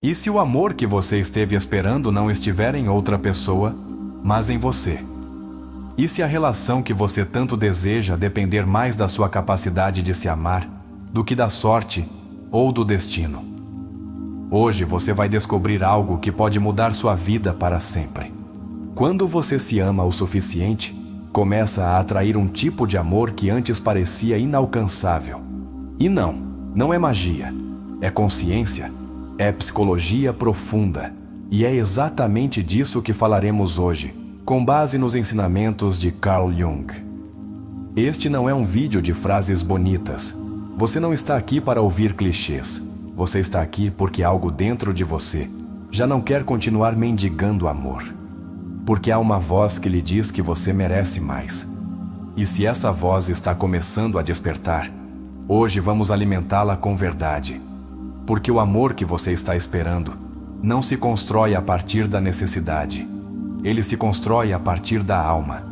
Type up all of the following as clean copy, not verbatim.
E se o amor que você esteve esperando não estiver em outra pessoa, mas em você? E se a relação que você tanto deseja depender mais da sua capacidade de se amar do que da sorte ou do destino? Hoje você vai descobrir algo que pode mudar sua vida para sempre. Quando você se ama o suficiente, começa a atrair um tipo de amor que antes parecia inalcançável. E não é magia, é consciência, é psicologia profunda. E é exatamente disso que falaremos hoje, com base nos ensinamentos de Carl Jung. Este não é um vídeo de frases bonitas. Você não está aqui para ouvir clichês. Você está aqui porque algo dentro de você já não quer continuar mendigando amor. Porque há uma voz que lhe diz que você merece mais. E se essa voz está começando a despertar, hoje vamos alimentá-la com verdade. Porque o amor que você está esperando não se constrói a partir da necessidade. Ele se constrói a partir da alma.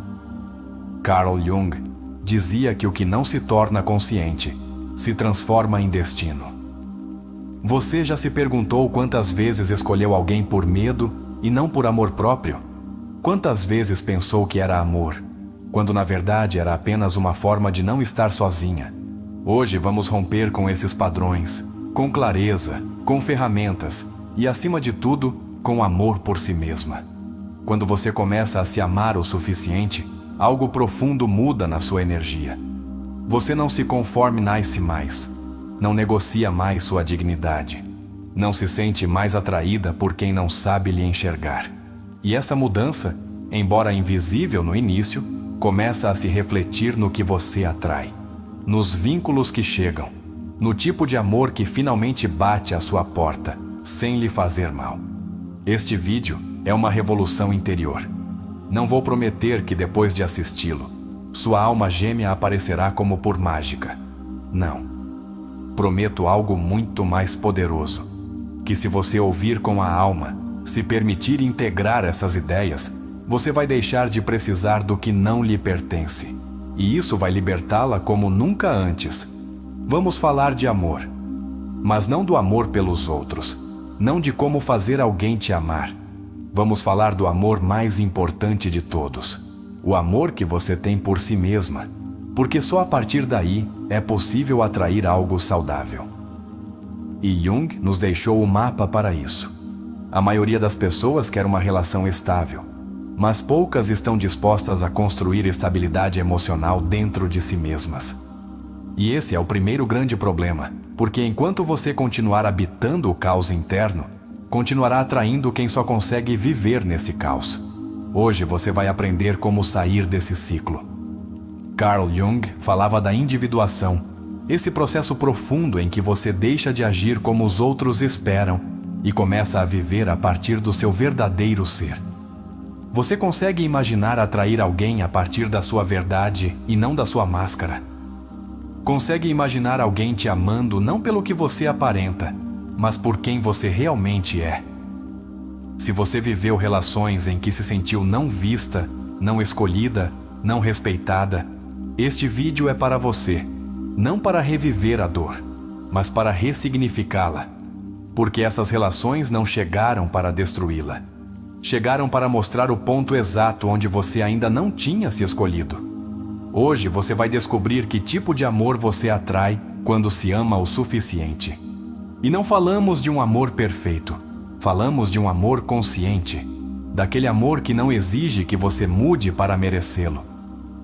Carl Jung dizia que o que não se torna consciente se transforma em destino. Você já se perguntou quantas vezes escolheu alguém por medo e não por amor próprio? Quantas vezes pensou que era amor, quando na verdade era apenas uma forma de não estar sozinha? Hoje vamos romper com esses padrões, com clareza, com ferramentas e, acima de tudo, com amor por si mesma. Quando você começa a se amar o suficiente, algo profundo muda na sua energia. Você não se conforma-se mais, não negocia mais sua dignidade, não se sente mais atraída por quem não sabe lhe enxergar. E essa mudança, embora invisível no início, começa a se refletir no que você atrai, nos vínculos que chegam, no tipo de amor que finalmente bate à sua porta, sem lhe fazer mal. Este vídeo é uma revolução interior. Não vou prometer que depois de assisti-lo, sua alma gêmea aparecerá como por mágica. Não. Prometo algo muito mais poderoso, que se você ouvir com a alma, se permitir integrar essas ideias, você vai deixar de precisar do que não lhe pertence. E isso vai libertá-la como nunca antes. Vamos falar de amor, mas não do amor pelos outros, não de como fazer alguém te amar. Vamos falar do amor mais importante de todos, o amor que você tem por si mesma, porque só a partir daí é possível atrair algo saudável. E Jung nos deixou o mapa para isso. A maioria das pessoas quer uma relação estável, mas poucas estão dispostas a construir estabilidade emocional dentro de si mesmas. E esse é o primeiro grande problema, porque enquanto você continuar habitando o caos interno, continuará atraindo quem só consegue viver nesse caos. Hoje você vai aprender como sair desse ciclo. Carl Jung falava da individuação, esse processo profundo em que você deixa de agir como os outros esperam e começa a viver a partir do seu verdadeiro ser. Você consegue imaginar atrair alguém a partir da sua verdade e não da sua máscara? Consegue imaginar alguém te amando não pelo que você aparenta, mas por quem você realmente é? Se você viveu relações em que se sentiu não vista, não escolhida, não respeitada, este vídeo é para você, não para reviver a dor, mas para ressignificá-la. Porque essas relações não chegaram para destruí-la. Chegaram para mostrar o ponto exato onde você ainda não tinha se escolhido. Hoje você vai descobrir que tipo de amor você atrai quando se ama o suficiente. E não falamos de um amor perfeito, falamos de um amor consciente, daquele amor que não exige que você mude para merecê-lo,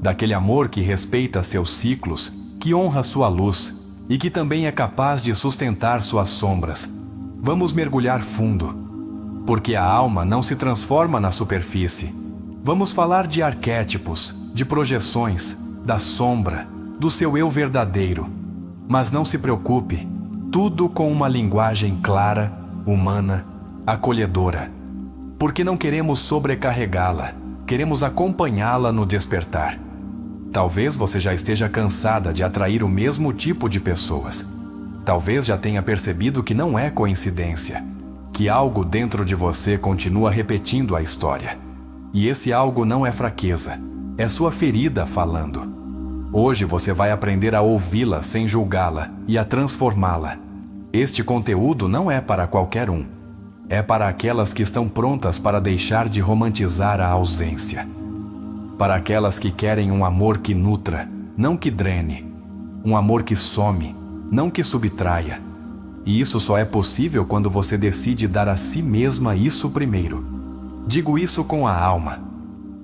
daquele amor que respeita seus ciclos, que honra sua luz e que também é capaz de sustentar suas sombras. Vamos mergulhar fundo, porque a alma não se transforma na superfície. Vamos falar de arquétipos, de projeções, da sombra, do seu eu verdadeiro. Mas não se preocupe, tudo com uma linguagem clara, humana, acolhedora. Porque não queremos sobrecarregá-la, queremos acompanhá-la no despertar. Talvez você já esteja cansada de atrair o mesmo tipo de pessoas. Talvez já tenha percebido que não é coincidência, que algo dentro de você continua repetindo a história. E esse algo não é fraqueza, é sua ferida falando. Hoje você vai aprender a ouvi-la sem julgá-la e a transformá-la. Este conteúdo não é para qualquer um. É para aquelas que estão prontas para deixar de romantizar a ausência. Para aquelas que querem um amor que nutra, não que drene. Um amor que some, não que subtraia. E isso só é possível quando você decide dar a si mesma isso primeiro. Digo isso com a alma.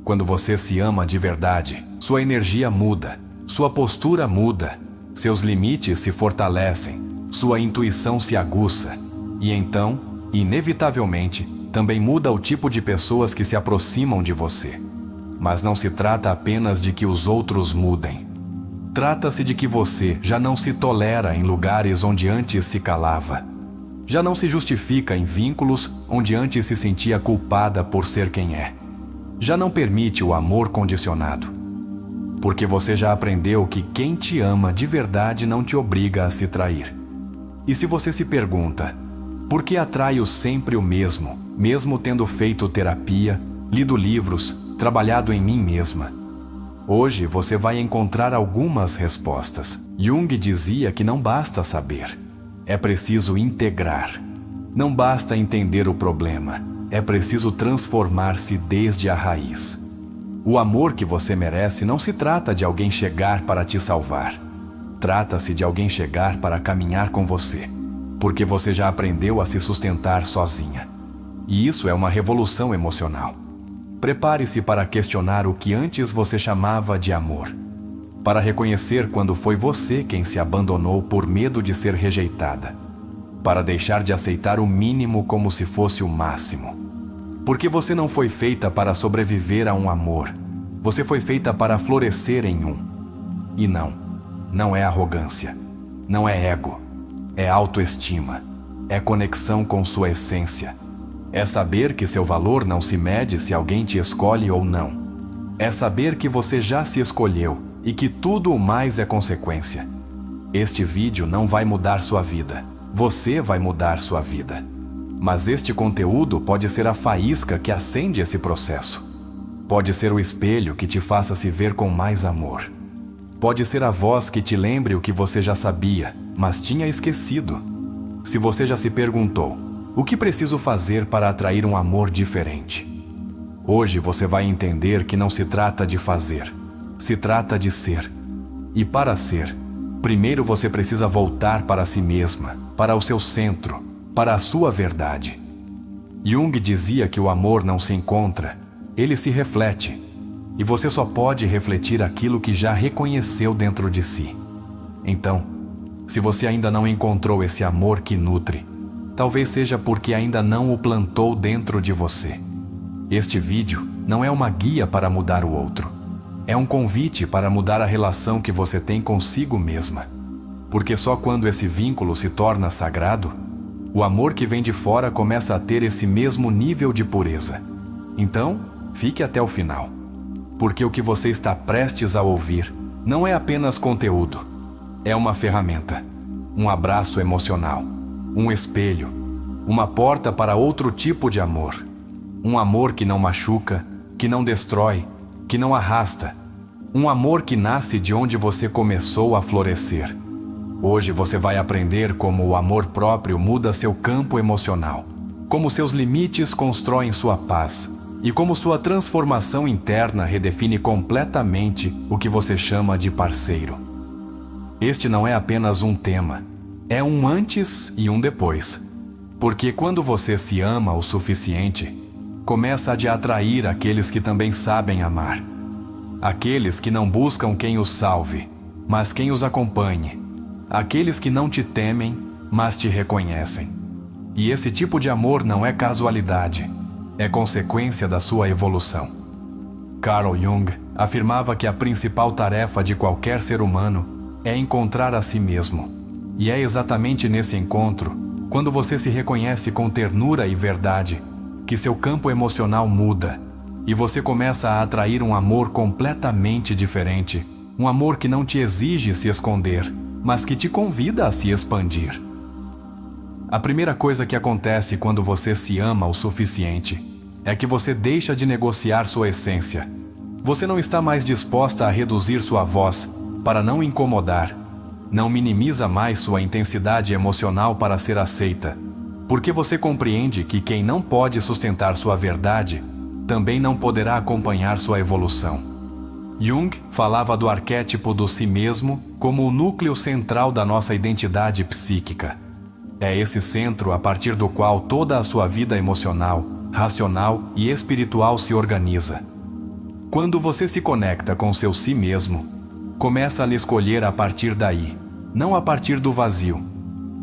Quando você se ama de verdade, sua energia muda, sua postura muda, seus limites se fortalecem, sua intuição se aguça. E então, inevitavelmente, também muda o tipo de pessoas que se aproximam de você. Mas não se trata apenas de que os outros mudem. Trata-se de que você já não se tolera em lugares onde antes se calava. Já não se justifica em vínculos onde antes se sentia culpada por ser quem é. Já não permite o amor condicionado. Porque você já aprendeu que quem te ama de verdade não te obriga a se trair. E se você se pergunta, por que atraio sempre o mesmo, mesmo tendo feito terapia, lido livros, trabalhado em mim mesma? Hoje você vai encontrar algumas respostas. Jung dizia que não basta saber, é preciso integrar. Não basta entender o problema, é preciso transformar-se desde a raiz. O amor que você merece não se trata de alguém chegar para te salvar. Trata-se de alguém chegar para caminhar com você, porque você já aprendeu a se sustentar sozinha. E isso é uma revolução emocional. Prepare-se para questionar o que antes você chamava de amor, para reconhecer quando foi você quem se abandonou por medo de ser rejeitada, para deixar de aceitar o mínimo como se fosse o máximo. Porque você não foi feita para sobreviver a um amor, você foi feita para florescer em um. E não é arrogância, não é ego, é autoestima, é conexão com sua essência. É saber que seu valor não se mede se alguém te escolhe ou não. É saber que você já se escolheu e que tudo o mais é consequência. Este vídeo não vai mudar sua vida. Você vai mudar sua vida. Mas este conteúdo pode ser a faísca que acende esse processo. Pode ser o espelho que te faça se ver com mais amor. Pode ser a voz que te lembre o que você já sabia, mas tinha esquecido. Se você já se perguntou, o que preciso fazer para atrair um amor diferente? Hoje você vai entender que não se trata de fazer, se trata de ser. E para ser, primeiro você precisa voltar para si mesma, para o seu centro, para a sua verdade. Jung dizia que o amor não se encontra, ele se reflete. E você só pode refletir aquilo que já reconheceu dentro de si. Então, se você ainda não encontrou esse amor que nutre, talvez seja porque ainda não o plantou dentro de você. Este vídeo não é uma guia para mudar o outro. É um convite para mudar a relação que você tem consigo mesma. Porque só quando esse vínculo se torna sagrado, o amor que vem de fora começa a ter esse mesmo nível de pureza. Então, fique até o final. Porque o que você está prestes a ouvir não é apenas conteúdo. É uma ferramenta, um abraço emocional, um espelho, uma porta para outro tipo de amor. Um amor que não machuca, que não destrói, que não arrasta. Um amor que nasce de onde você começou a florescer. Hoje você vai aprender como o amor próprio muda seu campo emocional, como seus limites constroem sua paz e como sua transformação interna redefine completamente o que você chama de parceiro. Este não é apenas um tema, é um antes e um depois. Porque quando você se ama o suficiente, começa a te atrair aqueles que também sabem amar. Aqueles que não buscam quem os salve, mas quem os acompanhe. Aqueles que não te temem, mas te reconhecem. E esse tipo de amor não é casualidade, é consequência da sua evolução. Carl Jung afirmava que a principal tarefa de qualquer ser humano é encontrar a si mesmo. E é exatamente nesse encontro, quando você se reconhece com ternura e verdade, que seu campo emocional muda e você começa a atrair um amor completamente diferente, um amor que não te exige se esconder, mas que te convida a se expandir. A primeira coisa que acontece quando você se ama o suficiente é que você deixa de negociar sua essência. Você não está mais disposta a reduzir sua voz para não incomodar, não minimiza mais sua intensidade emocional para ser aceita, porque você compreende que quem não pode sustentar sua verdade também não poderá acompanhar sua evolução. Jung falava do arquétipo do si mesmo como o núcleo central da nossa identidade psíquica. É esse centro a partir do qual toda a sua vida emocional, racional e espiritual se organiza. Quando você se conecta com seu si mesmo, começa a lhe escolher a partir daí, não a partir do vazio.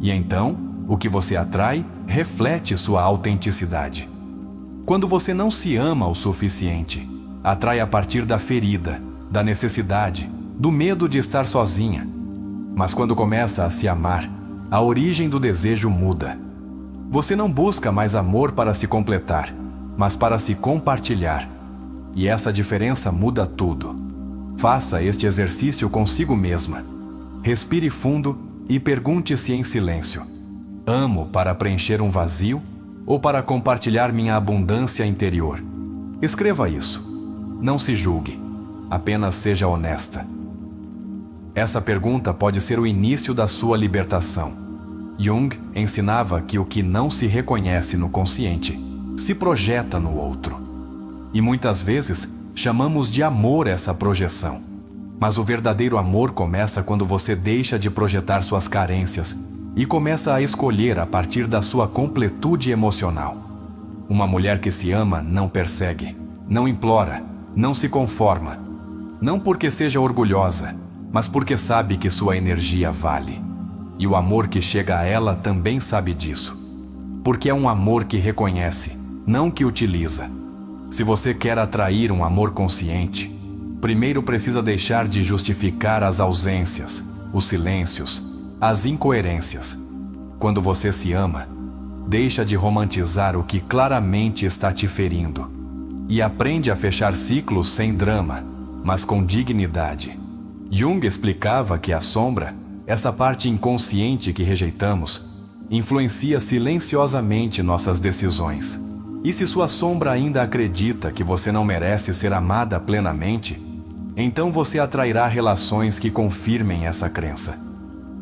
E então, o que você atrai reflete sua autenticidade. Quando você não se ama o suficiente, atrai a partir da ferida, da necessidade, do medo de estar sozinha. Mas quando começa a se amar, a origem do desejo muda. Você não busca mais amor para se completar, mas para se compartilhar. E essa diferença muda tudo. Faça este exercício consigo mesma. Respire fundo e pergunte-se em silêncio: amo para preencher um vazio ou para compartilhar minha abundância interior? Escreva isso. Não se julgue. Apenas seja honesta. Essa pergunta pode ser o início da sua libertação. Jung ensinava que o que não se reconhece no consciente se projeta no outro. E muitas vezes chamamos de amor essa projeção. Mas o verdadeiro amor começa quando você deixa de projetar suas carências e começa a escolher a partir da sua completude emocional. Uma mulher que se ama não persegue, não implora, não se conforma. Não porque seja orgulhosa, mas porque sabe que sua energia vale. E o amor que chega a ela também sabe disso. Porque é um amor que reconhece, não que utiliza. Se você quer atrair um amor consciente, primeiro precisa deixar de justificar as ausências, os silêncios, as incoerências. Quando você se ama, deixa de romantizar o que claramente está te ferindo e aprende a fechar ciclos sem drama, mas com dignidade. Jung explicava que a sombra, essa parte inconsciente que rejeitamos, influencia silenciosamente nossas decisões. E se sua sombra ainda acredita que você não merece ser amada plenamente, então você atrairá relações que confirmem essa crença.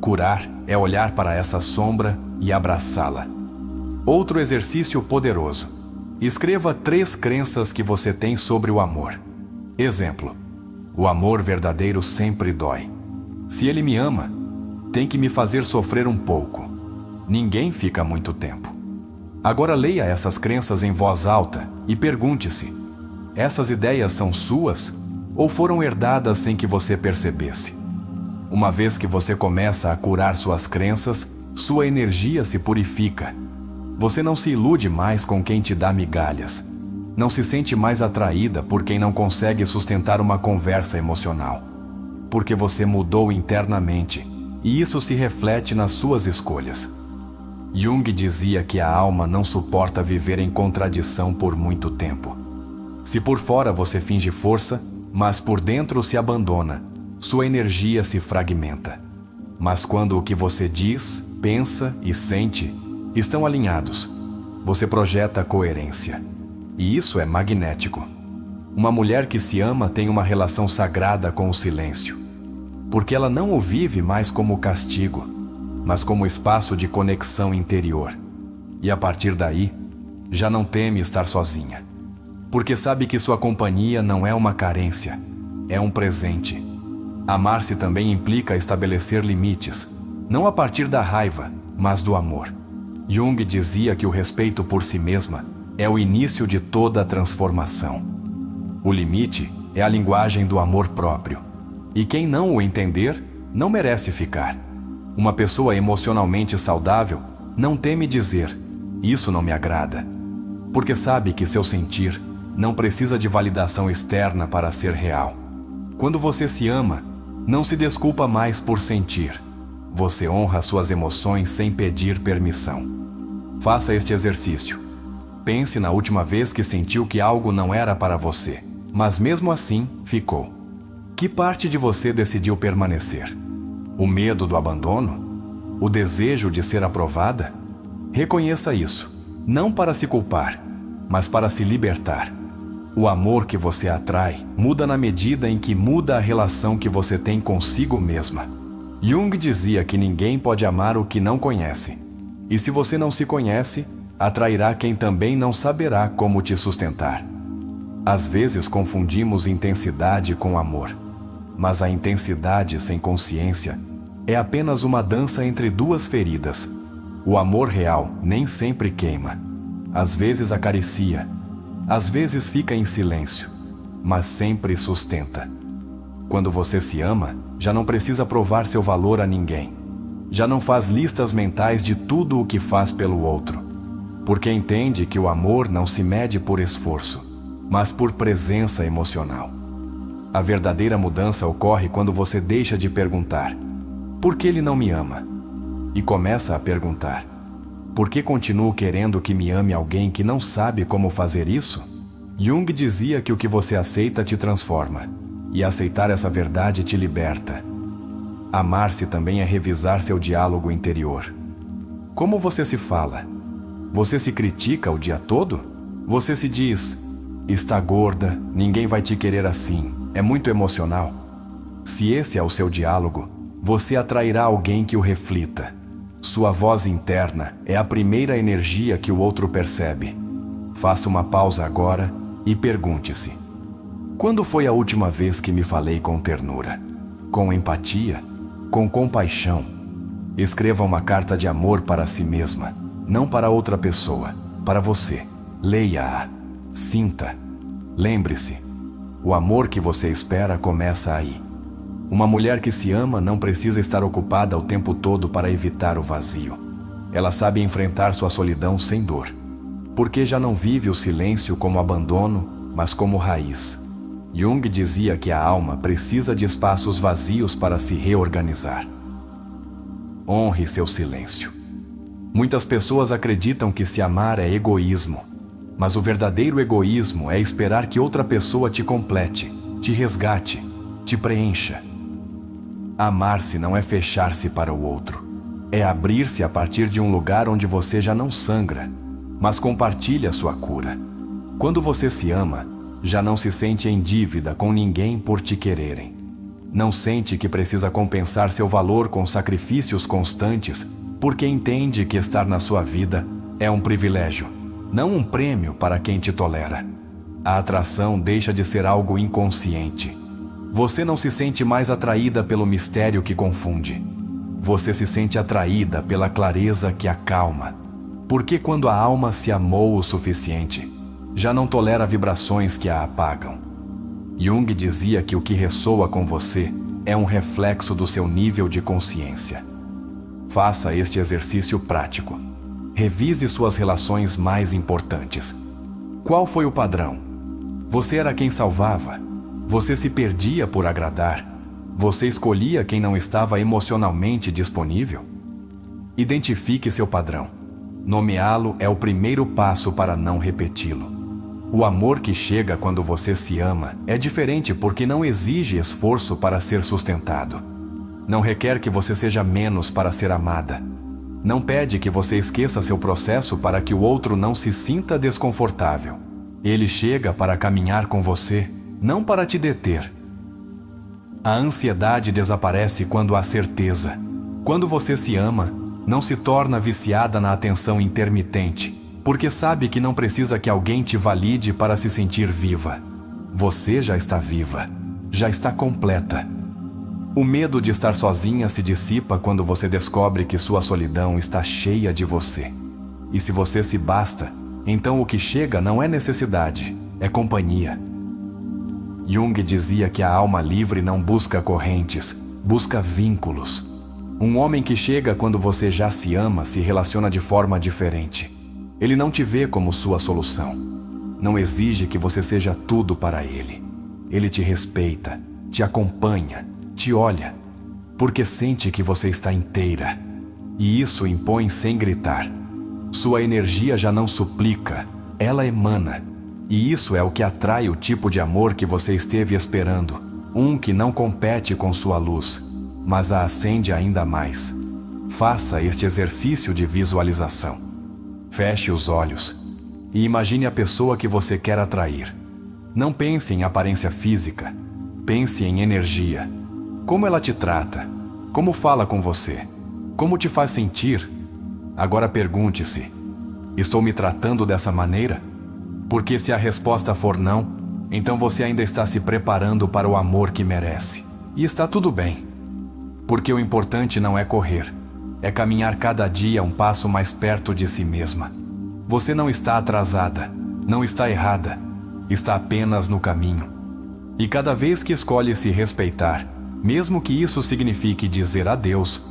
Curar é olhar para essa sombra e abraçá-la. Outro exercício poderoso. Escreva 3 crenças que você tem sobre o amor. Exemplo: o amor verdadeiro sempre dói. Se ele me ama, tem que me fazer sofrer um pouco. Ninguém fica muito tempo. Agora leia essas crenças em voz alta e pergunte-se: essas ideias são suas ou foram herdadas sem que você percebesse? Uma vez que você começa a curar suas crenças, sua energia se purifica. Você não se ilude mais com quem te dá migalhas. Não se sente mais atraída por quem não consegue sustentar uma conversa emocional. Porque você mudou internamente, e isso se reflete nas suas escolhas. Jung dizia que a alma não suporta viver em contradição por muito tempo. Se por fora você finge força, mas por dentro se abandona, sua energia se fragmenta. Mas quando o que você diz, pensa e sente estão alinhados, você projeta coerência. E isso é magnético. Uma mulher que se ama tem uma relação sagrada com o silêncio, porque ela não o vive mais como castigo, mas como espaço de conexão interior. E a partir daí, já não teme estar sozinha, porque sabe que sua companhia não é uma carência, é um presente. Amar-se também implica estabelecer limites, não a partir da raiva, mas do amor. Jung dizia que o respeito por si mesma é o início de toda a transformação. O limite é a linguagem do amor próprio, e quem não o entender, não merece ficar. Uma pessoa emocionalmente saudável não teme dizer: isso não me agrada, porque sabe que seu sentir não precisa de validação externa para ser real. Quando você se ama, não se desculpa mais por sentir. Você honra suas emoções sem pedir permissão. Faça este exercício. Pense na última vez que sentiu que algo não era para você, mas mesmo assim ficou. Que parte de você decidiu permanecer? O medo do abandono? O desejo de ser aprovada? Reconheça isso, não para se culpar, mas para se libertar. O amor que você atrai muda na medida em que muda a relação que você tem consigo mesma. Jung dizia que ninguém pode amar o que não conhece. E se você não se conhece, atrairá quem também não saberá como te sustentar. Às vezes confundimos intensidade com amor, mas a intensidade sem consciência é apenas uma dança entre duas feridas. O amor real nem sempre queima. Às vezes acaricia, às vezes fica em silêncio, mas sempre sustenta. Quando você se ama, já não precisa provar seu valor a ninguém. Já não faz listas mentais de tudo o que faz pelo outro, porque entende que o amor não se mede por esforço, mas por presença emocional. A verdadeira mudança ocorre quando você deixa de perguntar: por que ele não me ama? E começa a perguntar: por que continuo querendo que me ame alguém que não sabe como fazer isso? Jung dizia que o que você aceita te transforma, e aceitar essa verdade te liberta. Amar-se também é revisar seu diálogo interior. Como você se fala? Você se critica o dia todo? Você se diz: está gorda, ninguém vai te querer assim, é muito emocional. Se esse é o seu diálogo, você atrairá alguém que o reflita. Sua voz interna é a primeira energia que o outro percebe. Faça uma pausa agora e pergunte-se: quando foi a última vez que me falei com ternura? Com empatia? Com compaixão? Escreva uma carta de amor para si mesma, não para outra pessoa, para você. Leia-a. Sinta. Lembre-se, o amor que você espera começa aí. Uma mulher que se ama não precisa estar ocupada o tempo todo para evitar o vazio. Ela sabe enfrentar sua solidão sem dor, porque já não vive o silêncio como abandono, mas como raiz. Jung dizia que a alma precisa de espaços vazios para se reorganizar. Honre seu silêncio. Muitas pessoas acreditam que se amar é egoísmo, mas o verdadeiro egoísmo é esperar que outra pessoa te complete, te resgate, te preencha. Amar-se não é fechar-se para o outro, é abrir-se a partir de um lugar onde você já não sangra, mas compartilha sua cura. Quando você se ama, já não se sente em dívida com ninguém por te quererem. Não sente que precisa compensar seu valor com sacrifícios constantes, porque entende que estar na sua vida é um privilégio, não um prêmio para quem te tolera. A atração deixa de ser algo inconsciente. Você não se sente mais atraída pelo mistério que confunde. Você se sente atraída pela clareza que acalma. Porque quando a alma se amou o suficiente, já não tolera vibrações que a apagam. Jung dizia que o que ressoa com você é um reflexo do seu nível de consciência. Faça este exercício prático. Revise suas relações mais importantes. Qual foi o padrão? Você era quem salvava? Você se perdia por agradar? Você escolhia quem não estava emocionalmente disponível? Identifique seu padrão. Nomeá-lo é o primeiro passo para não repeti-lo. O amor que chega quando você se ama é diferente porque não exige esforço para ser sustentado. Não requer que você seja menos para ser amada. Não pede que você esqueça seu processo para que o outro não se sinta desconfortável. Ele chega para caminhar com você, não para te deter. A ansiedade desaparece quando há certeza. Quando você se ama, não se torna viciada na atenção intermitente, porque sabe que não precisa que alguém te valide para se sentir viva. Você já está viva, já está completa. O medo de estar sozinha se dissipa quando você descobre que sua solidão está cheia de você. E se você se basta, então o que chega não é necessidade, é companhia. Jung dizia que a alma livre não busca correntes, busca vínculos. Um homem que chega quando você já se ama se relaciona de forma diferente. Ele não te vê como sua solução. Não exige que você seja tudo para ele. Ele te respeita, te acompanha, te olha, porque sente que você está inteira. E isso impõe sem gritar. Sua energia já não suplica, ela emana. E isso é o que atrai o tipo de amor que você esteve esperando. Um que não compete com sua luz, mas a acende ainda mais. Faça este exercício de visualização. Feche os olhos e imagine a pessoa que você quer atrair. Não pense em aparência física, pense em energia. Como ela te trata, como fala com você, como te faz sentir. Agora pergunte-se: estou me tratando dessa maneira? Porque se a resposta for não, então você ainda está se preparando para o amor que merece. E está tudo bem. Porque o importante não é correr, é caminhar cada dia um passo mais perto de si mesma. Você não está atrasada, não está errada, está apenas no caminho. E cada vez que escolhe se respeitar, mesmo que isso signifique dizer adeus,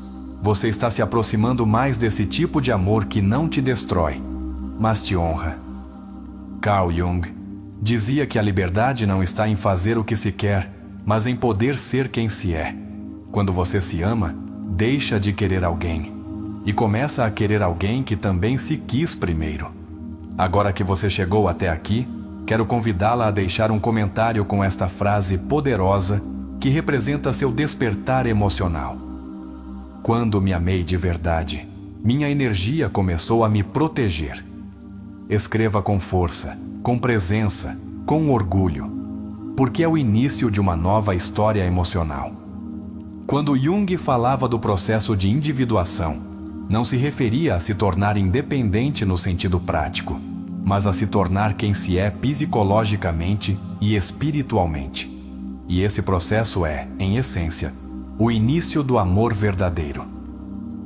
você está se aproximando mais desse tipo de amor que não te destrói, mas te honra. Carl Jung dizia que a liberdade não está em fazer o que se quer, mas em poder ser quem se é. Quando você se ama, deixa de querer alguém e começa a querer alguém que também se quis primeiro. Agora que você chegou até aqui, quero convidá-la a deixar um comentário com esta frase poderosa que representa seu despertar emocional. Quando me amei de verdade, minha energia começou a me proteger. Escreva com força, com presença, com orgulho, porque é o início de uma nova história emocional. Quando Jung falava do processo de individuação, não se referia a se tornar independente no sentido prático, mas a se tornar quem se é psicologicamente e espiritualmente. E esse processo é, em essência, o início do amor verdadeiro.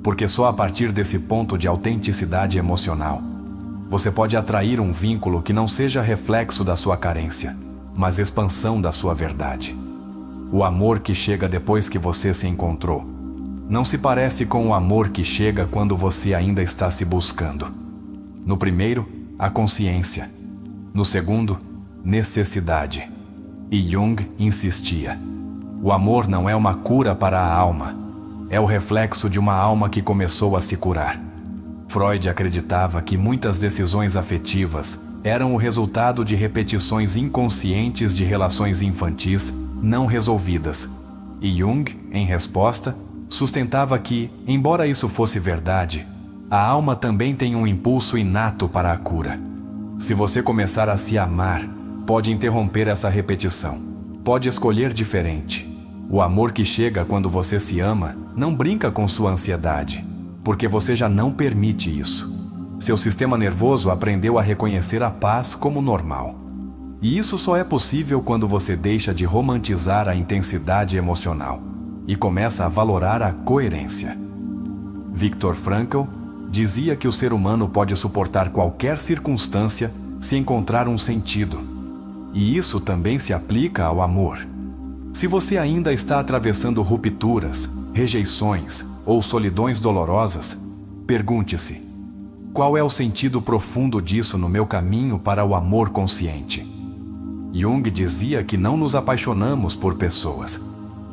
Porque só a partir desse ponto de autenticidade emocional, você pode atrair um vínculo que não seja reflexo da sua carência, mas expansão da sua verdade. O amor que chega depois que você se encontrou não se parece com o amor que chega quando você ainda está se buscando. No primeiro, a consciência. No segundo, necessidade. E Jung insistia: o amor não é uma cura para a alma, é o reflexo de uma alma que começou a se curar. Freud acreditava que muitas decisões afetivas eram o resultado de repetições inconscientes de relações infantis não resolvidas. E Jung, em resposta, sustentava que, embora isso fosse verdade, a alma também tem um impulso inato para a cura. Se você começar a se amar, pode interromper essa repetição. Pode escolher diferente. O amor que chega quando você se ama não brinca com sua ansiedade, porque você já não permite isso. Seu sistema nervoso aprendeu a reconhecer a paz como normal. E isso só é possível quando você deixa de romantizar a intensidade emocional e começa a valorar a coerência. Viktor Frankl dizia que o ser humano pode suportar qualquer circunstância se encontrar um sentido. E isso também se aplica ao amor. Se você ainda está atravessando rupturas, rejeições ou solidões dolorosas, pergunte-se: qual é o sentido profundo disso no meu caminho para o amor consciente? Jung dizia que não nos apaixonamos por pessoas,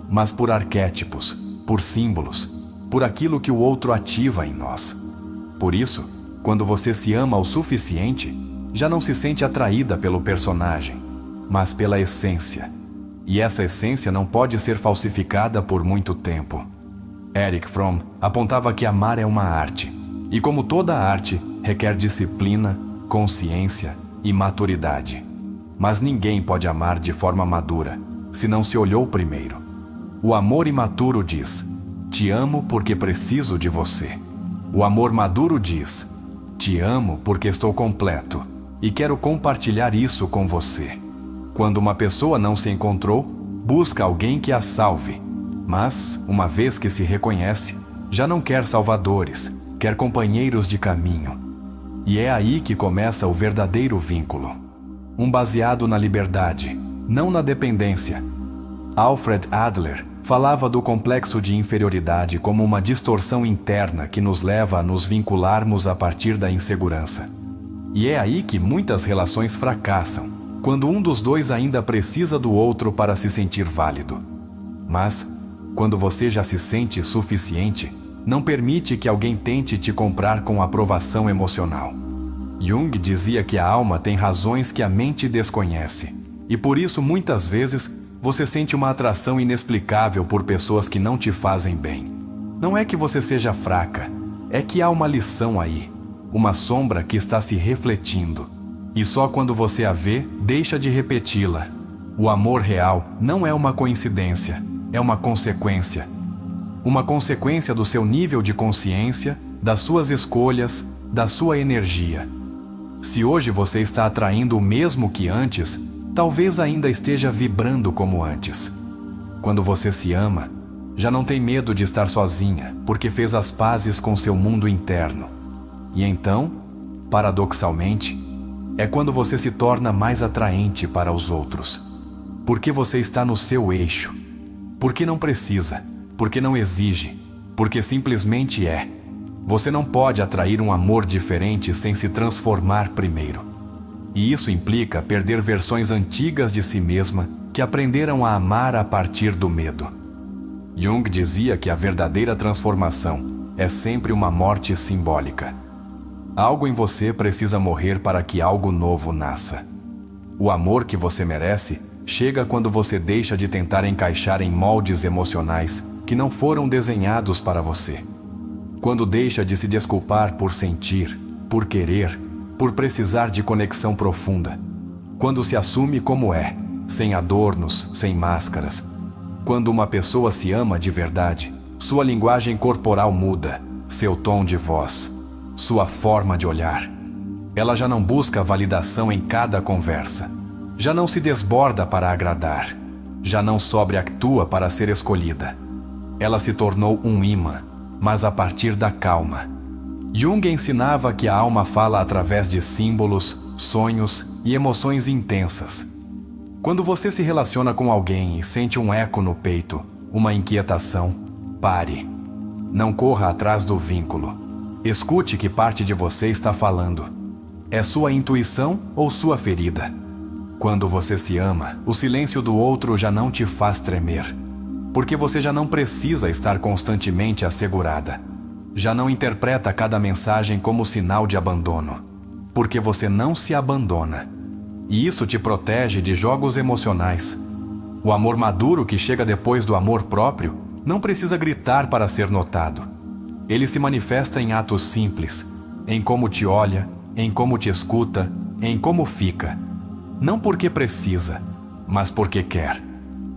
mas por arquétipos, por símbolos, por aquilo que o outro ativa em nós. Por isso, quando você se ama o suficiente, já não se sente atraída pelo personagem, mas pela essência. E essa essência não pode ser falsificada por muito tempo. Erich Fromm apontava que amar é uma arte, e como toda arte, requer disciplina, consciência e maturidade. Mas ninguém pode amar de forma madura, se não se olhou primeiro. O amor imaturo diz: te amo porque preciso de você. O amor maduro diz: te amo porque estou completo e quero compartilhar isso com você. Quando uma pessoa não se encontrou, busca alguém que a salve. Mas, uma vez que se reconhece, já não quer salvadores, quer companheiros de caminho. E é aí que começa o verdadeiro vínculo. Um baseado na liberdade, não na dependência. Alfred Adler falava do complexo de inferioridade como uma distorção interna que nos leva a nos vincularmos a partir da insegurança. E é aí que muitas relações fracassam, quando um dos dois ainda precisa do outro para se sentir válido. Mas, quando você já se sente suficiente, não permite que alguém tente te comprar com aprovação emocional. Jung dizia que a alma tem razões que a mente desconhece, e por isso muitas vezes você sente uma atração inexplicável por pessoas que não te fazem bem. Não é que você seja fraca, é que há uma lição aí, uma sombra que está se refletindo, e só quando você a vê, deixa de repeti-la. O amor real não é uma coincidência, é uma consequência. Uma consequência do seu nível de consciência das suas escolhas, da sua energia. Se hoje você está atraindo o mesmo que antes, talvez ainda esteja vibrando como antes. Quando você se ama, já não tem medo de estar sozinha, porque fez as pazes com seu mundo interno. E então, paradoxalmente, é quando você se torna mais atraente para os outros. Porque você está no seu eixo. Porque não precisa, porque não exige, porque simplesmente é. Você não pode atrair um amor diferente sem se transformar primeiro. E isso implica perder versões antigas de si mesma que aprenderam a amar a partir do medo. Jung dizia que a verdadeira transformação é sempre uma morte simbólica. Algo em você precisa morrer para que algo novo nasça. O amor que você merece chega quando você deixa de tentar encaixar em moldes emocionais que não foram desenhados para você. Quando deixa de se desculpar por sentir, por querer, por precisar de conexão profunda. Quando se assume como é, sem adornos, sem máscaras. Quando uma pessoa se ama de verdade, sua linguagem corporal muda, seu tom de voz, sua forma de olhar. Ela já não busca validação em cada conversa. Já não se desborda para agradar. Já não sobreatua para ser escolhida. Ela se tornou um imã, mas a partir da calma. Jung ensinava que a alma fala através de símbolos, sonhos e emoções intensas. Quando você se relaciona com alguém e sente um eco no peito, uma inquietação, pare. Não corra atrás do vínculo. Escute que parte de você está falando. É sua intuição ou sua ferida? Quando você se ama, o silêncio do outro já não te faz tremer. Porque você já não precisa estar constantemente assegurada. Já não interpreta cada mensagem como sinal de abandono. Porque você não se abandona. E isso te protege de jogos emocionais. O amor maduro que chega depois do amor próprio não precisa gritar para ser notado. Ele se manifesta em atos simples, em como te olha, em como te escuta, em como fica. Não porque precisa, mas porque quer.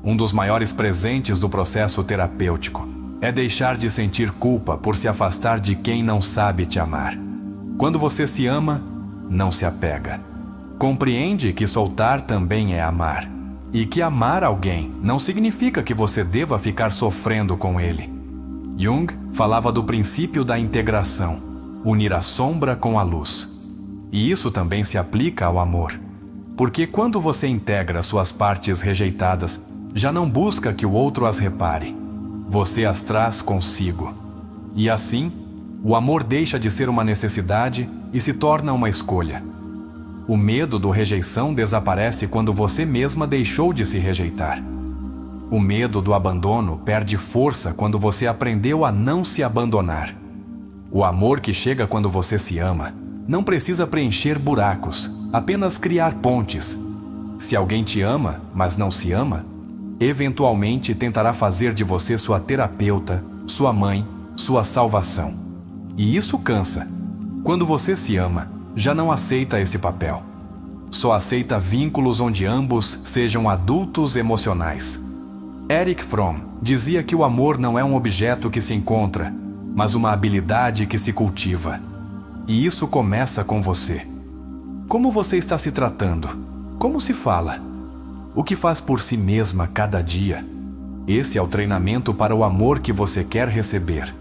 Um dos maiores presentes do processo terapêutico é deixar de sentir culpa por se afastar de quem não sabe te amar. Quando você se ama, não se apega. Compreende que soltar também é amar. E que amar alguém não significa que você deva ficar sofrendo com ele. Jung falava do princípio da integração, unir a sombra com a luz. E isso também se aplica ao amor. Porque quando você integra suas partes rejeitadas, já não busca que o outro as repare. Você as traz consigo. E assim, o amor deixa de ser uma necessidade e se torna uma escolha. O medo da rejeição desaparece quando você mesma deixou de se rejeitar. O medo do abandono perde força quando você aprendeu a não se abandonar. O amor que chega quando você se ama não precisa preencher buracos, apenas criar pontes. Se alguém te ama, mas não se ama, eventualmente tentará fazer de você sua terapeuta, sua mãe, sua salvação. E isso cansa. Quando você se ama, já não aceita esse papel. Só aceita vínculos onde ambos sejam adultos emocionais. Erich Fromm dizia que o amor não é um objeto que se encontra, mas uma habilidade que se cultiva. E isso começa com você. Como você está se tratando? Como se fala? O que faz por si mesma cada dia? Esse é o treinamento para o amor que você quer receber.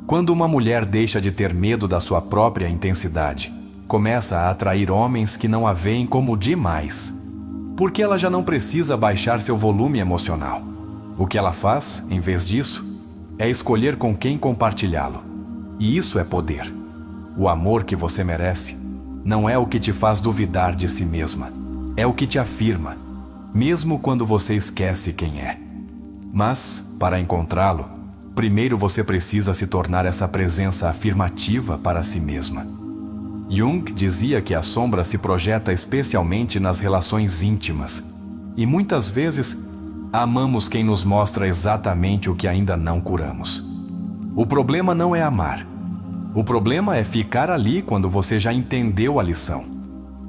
Quando uma mulher deixa de ter medo da sua própria intensidade, começa a atrair homens que não a veem como demais. Porque ela já não precisa baixar seu volume emocional. O que ela faz, em vez disso, é escolher com quem compartilhá-lo. E isso é poder. O amor que você merece não é o que te faz duvidar de si mesma. É o que te afirma, mesmo quando você esquece quem é. Mas, para encontrá-lo, primeiro você precisa se tornar essa presença afirmativa para si mesma. Jung dizia que a sombra se projeta especialmente nas relações íntimas. E muitas vezes, amamos quem nos mostra exatamente o que ainda não curamos. O problema não é amar. O problema é ficar ali quando você já entendeu a lição.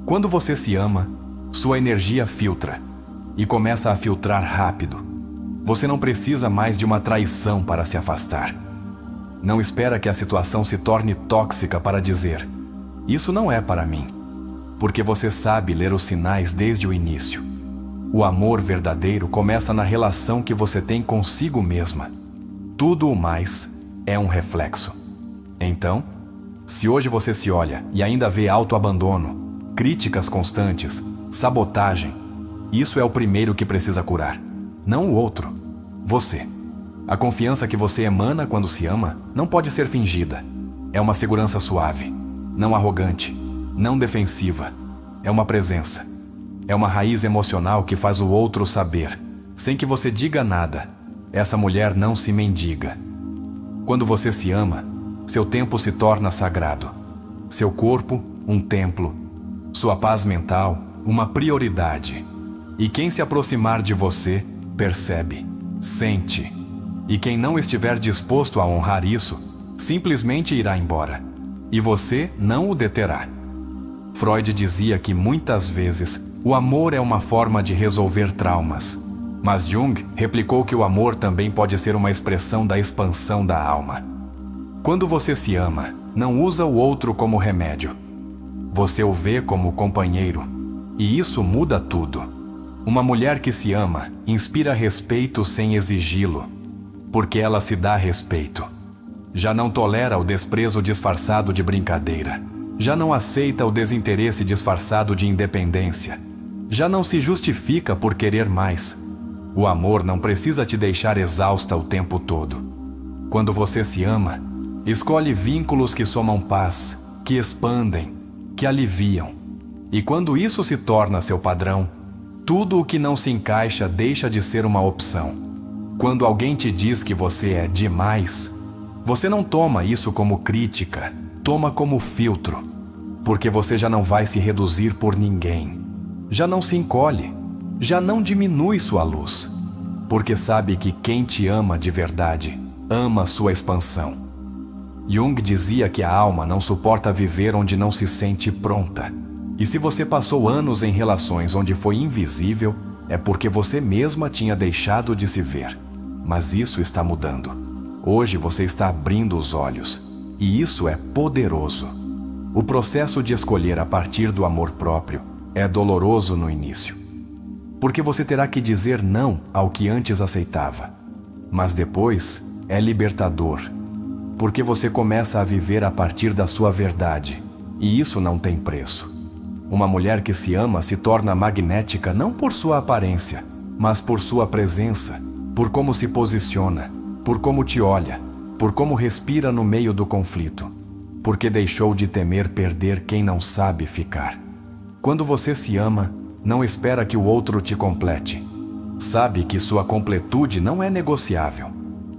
Quando você se ama, sua energia filtra. E começa a filtrar rápido. Você não precisa mais de uma traição para se afastar. Não espera que a situação se torne tóxica para dizer: isso não é para mim. Porque você sabe ler os sinais desde o início. O amor verdadeiro começa na relação que você tem consigo mesma. Tudo o mais é um reflexo. Então, se hoje você se olha e ainda vê autoabandono, críticas constantes, sabotagem, isso é o primeiro que precisa curar, não o outro, você. A confiança que você emana quando se ama não pode ser fingida. É uma segurança suave, não arrogante, não defensiva. É uma presença. É uma raiz emocional que faz o outro saber, sem que você diga nada: essa mulher não se mendiga. Quando você se ama, seu tempo se torna sagrado. Seu corpo, um templo. Sua paz mental, uma prioridade. E quem se aproximar de você, percebe, sente. E quem não estiver disposto a honrar isso, simplesmente irá embora. E você não o deterá. Freud dizia que muitas vezes o amor é uma forma de resolver traumas. Mas Jung replicou que o amor também pode ser uma expressão da expansão da alma. Quando você se ama, não usa o outro como remédio. Você o vê como companheiro. E isso muda tudo. Uma mulher que se ama inspira respeito sem exigi-lo, porque ela se dá respeito. Já não tolera o desprezo disfarçado de brincadeira. Já não aceita o desinteresse disfarçado de independência. Já não se justifica por querer mais. O amor não precisa te deixar exausta o tempo todo. Quando você se ama, escolhe vínculos que somam paz, que expandem, que aliviam. E quando isso se torna seu padrão, tudo o que não se encaixa deixa de ser uma opção. Quando alguém te diz que você é demais, você não toma isso como crítica, toma como filtro, porque você já não vai se reduzir por ninguém. Já não se encolhe, já não diminui sua luz, porque sabe que quem te ama de verdade, ama sua expansão. Jung dizia que a alma não suporta viver onde não se sente pronta. E se você passou anos em relações onde foi invisível, é porque você mesma tinha deixado de se ver. Mas isso está mudando. Hoje você está abrindo os olhos. E isso é poderoso. O processo de escolher a partir do amor próprio é doloroso no início. Porque você terá que dizer não ao que antes aceitava. Mas depois é libertador. Porque você começa a viver a partir da sua verdade. E isso não tem preço. Uma mulher que se ama se torna magnética não por sua aparência, mas por sua presença, por como se posiciona, por como te olha, por como respira no meio do conflito, porque deixou de temer perder quem não sabe ficar. Quando você se ama, não espera que o outro te complete. Sabe que sua completude não é negociável.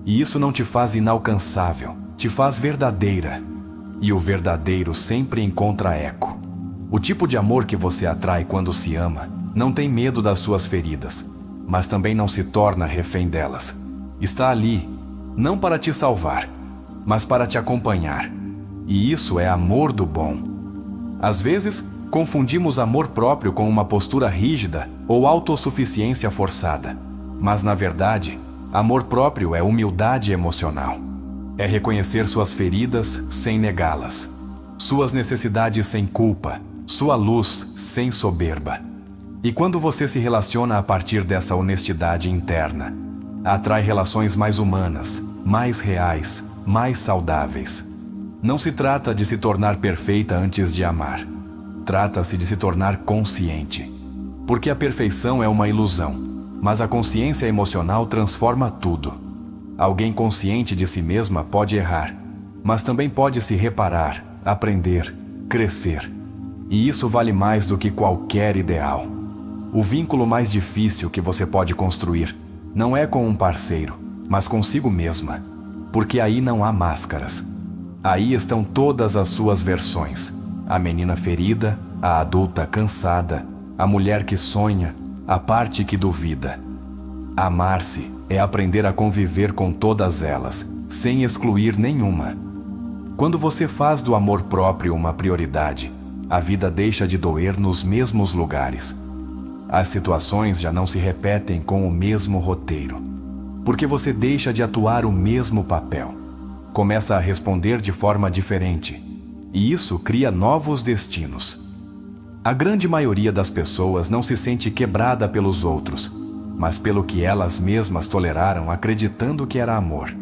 E isso não te faz inalcançável, te faz verdadeira. E o verdadeiro sempre encontra eco. O tipo de amor que você atrai quando se ama não tem medo das suas feridas, mas também não se torna refém delas. Está ali, não para te salvar, mas para te acompanhar. E isso é amor do bom. Às vezes, confundimos amor próprio com uma postura rígida ou autossuficiência forçada. Mas, na verdade, amor próprio é humildade emocional. É reconhecer suas feridas sem negá-las, suas necessidades sem culpa, sua luz sem soberba. E quando você se relaciona a partir dessa honestidade interna, atrai relações mais humanas, mais reais, mais saudáveis. Não se trata de se tornar perfeita antes de amar. Trata-se de se tornar consciente. Porque a perfeição é uma ilusão, mas a consciência emocional transforma tudo. Alguém consciente de si mesma pode errar, mas também pode se reparar, aprender, crescer. E isso vale mais do que qualquer ideal. O vínculo mais difícil que você pode construir não é com um parceiro, mas consigo mesma, porque aí não há máscaras. Aí estão todas as suas versões: a menina ferida, a adulta cansada, a mulher que sonha, a parte que duvida. Amar-se é aprender a conviver com todas elas, sem excluir nenhuma. Quando você faz do amor próprio uma prioridade, a vida deixa de doer nos mesmos lugares. As situações já não se repetem com o mesmo roteiro, porque você deixa de atuar o mesmo papel. começa a responder de forma diferente, e isso cria novos destinos. A grande maioria das pessoas não se sente quebrada pelos outros, mas pelo que elas mesmas toleraram acreditando que era amor.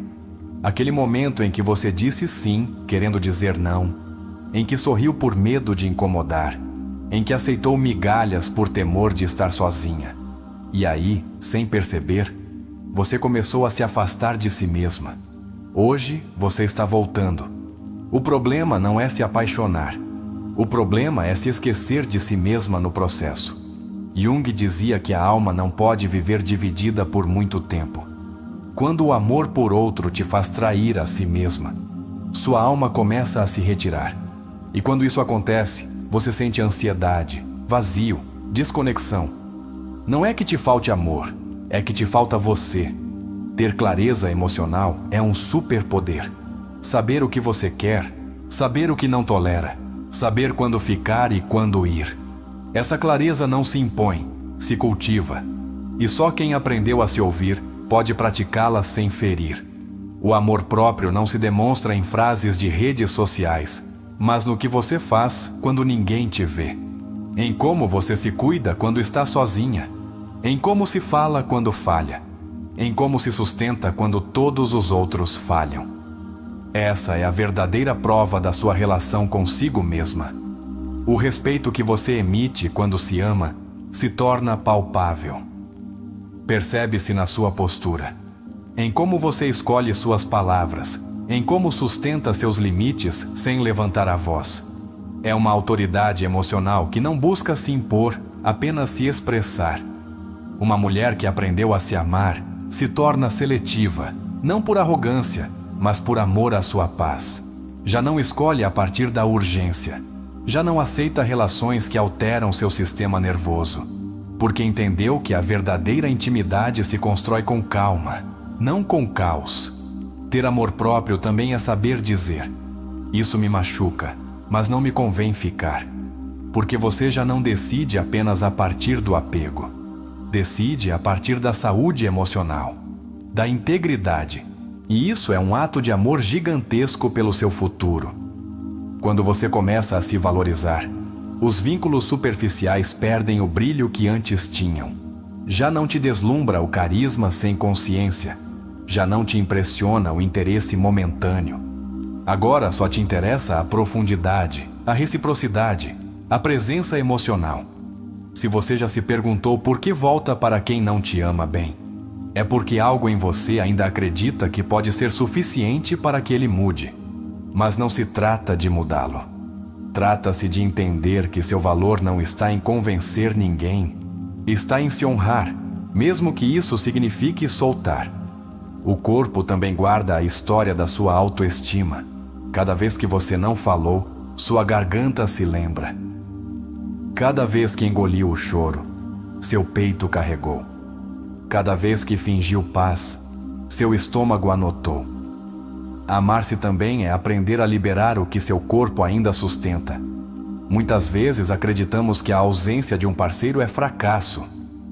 Aquele momento em que você disse sim, querendo dizer não, em que sorriu por medo de incomodar, em que aceitou migalhas por temor de estar sozinha. E aí, sem perceber, você começou a se afastar de si mesma. Hoje, você está voltando. O problema não é se apaixonar. O problema é se esquecer de si mesma no processo. Jung dizia que a alma não pode viver dividida por muito tempo. Quando o amor por outro te faz trair a si mesma, sua alma começa a se retirar. E quando isso acontece, você sente ansiedade, vazio, desconexão. Não é que te falte amor, é que te falta você. Ter clareza emocional é um superpoder. Saber o que você quer, saber o que não tolera, saber quando ficar e quando ir. Essa clareza não se impõe, se cultiva. E só quem aprendeu a se ouvir pode praticá-la sem ferir. O amor próprio não se demonstra em frases de redes sociais, mas no que você faz quando ninguém te vê. Em como você se cuida quando está sozinha. Em como se fala quando falha. Em como se sustenta quando todos os outros falham. Essa é a verdadeira prova da sua relação consigo mesma. O respeito que você emite quando se ama se torna palpável. Percebe-se na sua postura, em como você escolhe suas palavras, em como sustenta seus limites sem levantar a voz. É uma autoridade emocional que não busca se impor, apenas se expressar. Uma mulher que aprendeu a se amar se torna seletiva, não por arrogância, mas por amor à sua paz. Já não escolhe a partir da urgência. Já não aceita relações que alteram seu sistema nervoso, porque entendeu que a verdadeira intimidade se constrói com calma, não com caos. Ter amor próprio também é saber dizer: isso me machuca, mas não me convém ficar. Porque você já não decide apenas a partir do apego. Decide a partir da saúde emocional, da integridade. E isso é um ato de amor gigantesco pelo seu futuro. Quando você começa a se valorizar, os vínculos superficiais perdem o brilho que antes tinham. Já não te deslumbra o carisma sem consciência. Já não te impressiona o interesse momentâneo. Agora só te interessa a profundidade, a reciprocidade, a presença emocional. Se você já se perguntou por que volta para quem não te ama bem, é porque algo em você ainda acredita que pode ser suficiente para que ele mude. Mas não se trata de mudá-lo. Trata-se de entender que seu valor não está em convencer ninguém, está em se honrar, mesmo que isso signifique soltar. O corpo também guarda a história da sua autoestima. Cada vez que você não falou, sua garganta se lembra. Cada vez que engoliu o choro, seu peito carregou. Cada vez que fingiu paz, seu estômago anotou. Amar-se também é aprender a liberar o que seu corpo ainda sustenta. Muitas vezes acreditamos que a ausência de um parceiro é fracasso,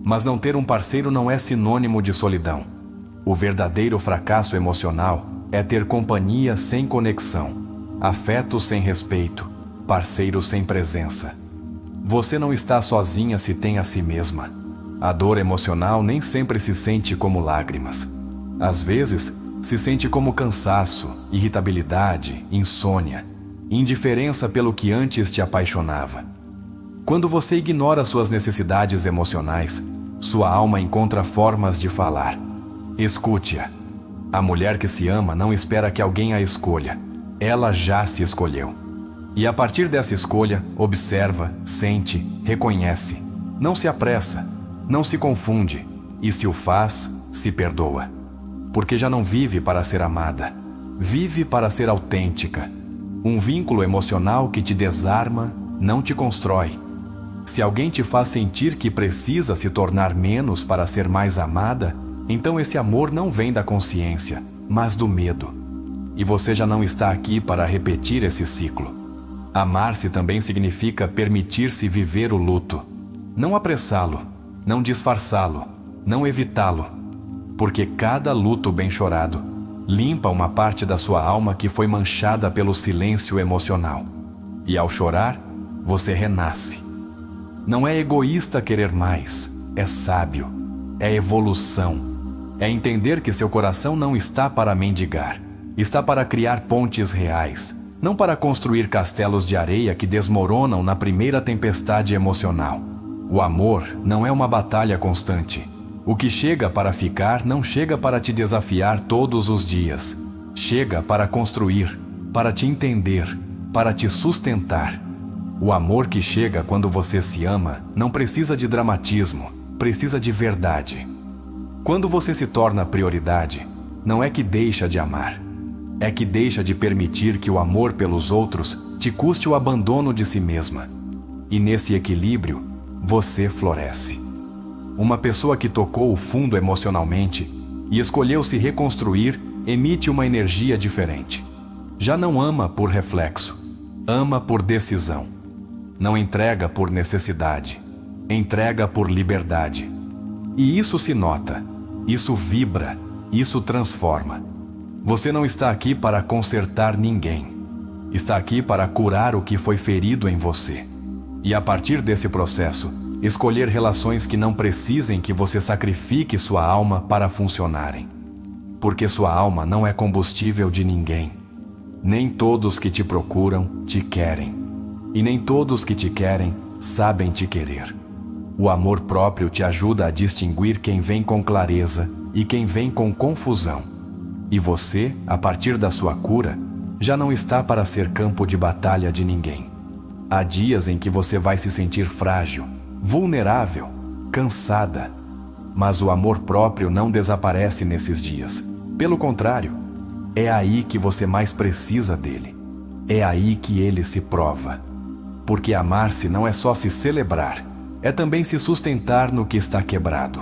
mas não ter um parceiro não é sinônimo de solidão. O verdadeiro fracasso emocional é ter companhia sem conexão, afeto sem respeito, parceiro sem presença. Você não está sozinha se tem a si mesma. A dor emocional nem sempre se sente como lágrimas. Às vezes, se sente como cansaço, irritabilidade, insônia, indiferença pelo que antes te apaixonava. Quando você ignora suas necessidades emocionais, sua alma encontra formas de falar. Escute-a. A mulher que se ama não espera que alguém a escolha. Ela já se escolheu. E a partir dessa escolha, observa, sente, reconhece. Não se apressa, não se confunde, e se o faz, se perdoa. Porque já não vive para ser amada, vive para ser autêntica. Um vínculo emocional que te desarma, não te constrói. Se alguém te faz sentir que precisa se tornar menos para ser mais amada, então esse amor não vem da consciência, mas do medo. E você já não está aqui para repetir esse ciclo. Amar-se também significa permitir-se viver o luto. Não apressá-lo, não disfarçá-lo, não evitá-lo. Porque cada luto bem chorado limpa uma parte da sua alma que foi manchada pelo silêncio emocional. E ao chorar, você renasce. Não é egoísta querer mais, é sábio, é evolução. É entender que seu coração não está para mendigar, está para criar pontes reais, não para construir castelos de areia que desmoronam na primeira tempestade emocional. O amor não é uma batalha constante. O que chega para ficar não chega para te desafiar todos os dias. Chega para construir, para te entender, para te sustentar. O amor que chega quando você se ama não precisa de dramatismo, precisa de verdade. Quando você se torna prioridade, não é que deixa de amar, é que deixa de permitir que o amor pelos outros te custe o abandono de si mesma. E nesse equilíbrio, você floresce. Uma pessoa que tocou o fundo emocionalmente e escolheu se reconstruir emite uma energia diferente. Já não ama por reflexo, ama por decisão. Não entrega por necessidade, entrega por liberdade. E isso se nota, isso vibra, isso transforma. Você não está aqui para consertar ninguém. Está aqui para curar o que foi ferido em você. E a partir desse processo, escolher relações que não precisem que você sacrifique sua alma para funcionarem. Porque sua alma não é combustível de ninguém. Nem todos que te procuram te querem. E nem todos que te querem sabem te querer. O amor próprio te ajuda a distinguir quem vem com clareza e quem vem com confusão. E você, a partir da sua cura, já não está para ser campo de batalha de ninguém. Há dias em que você vai se sentir frágil, vulnerável, cansada. Mas o amor próprio não desaparece nesses dias. Pelo contrário, é aí que você mais precisa dele. É aí que ele se prova. Porque amar-se não é só se celebrar, é também se sustentar no que está quebrado.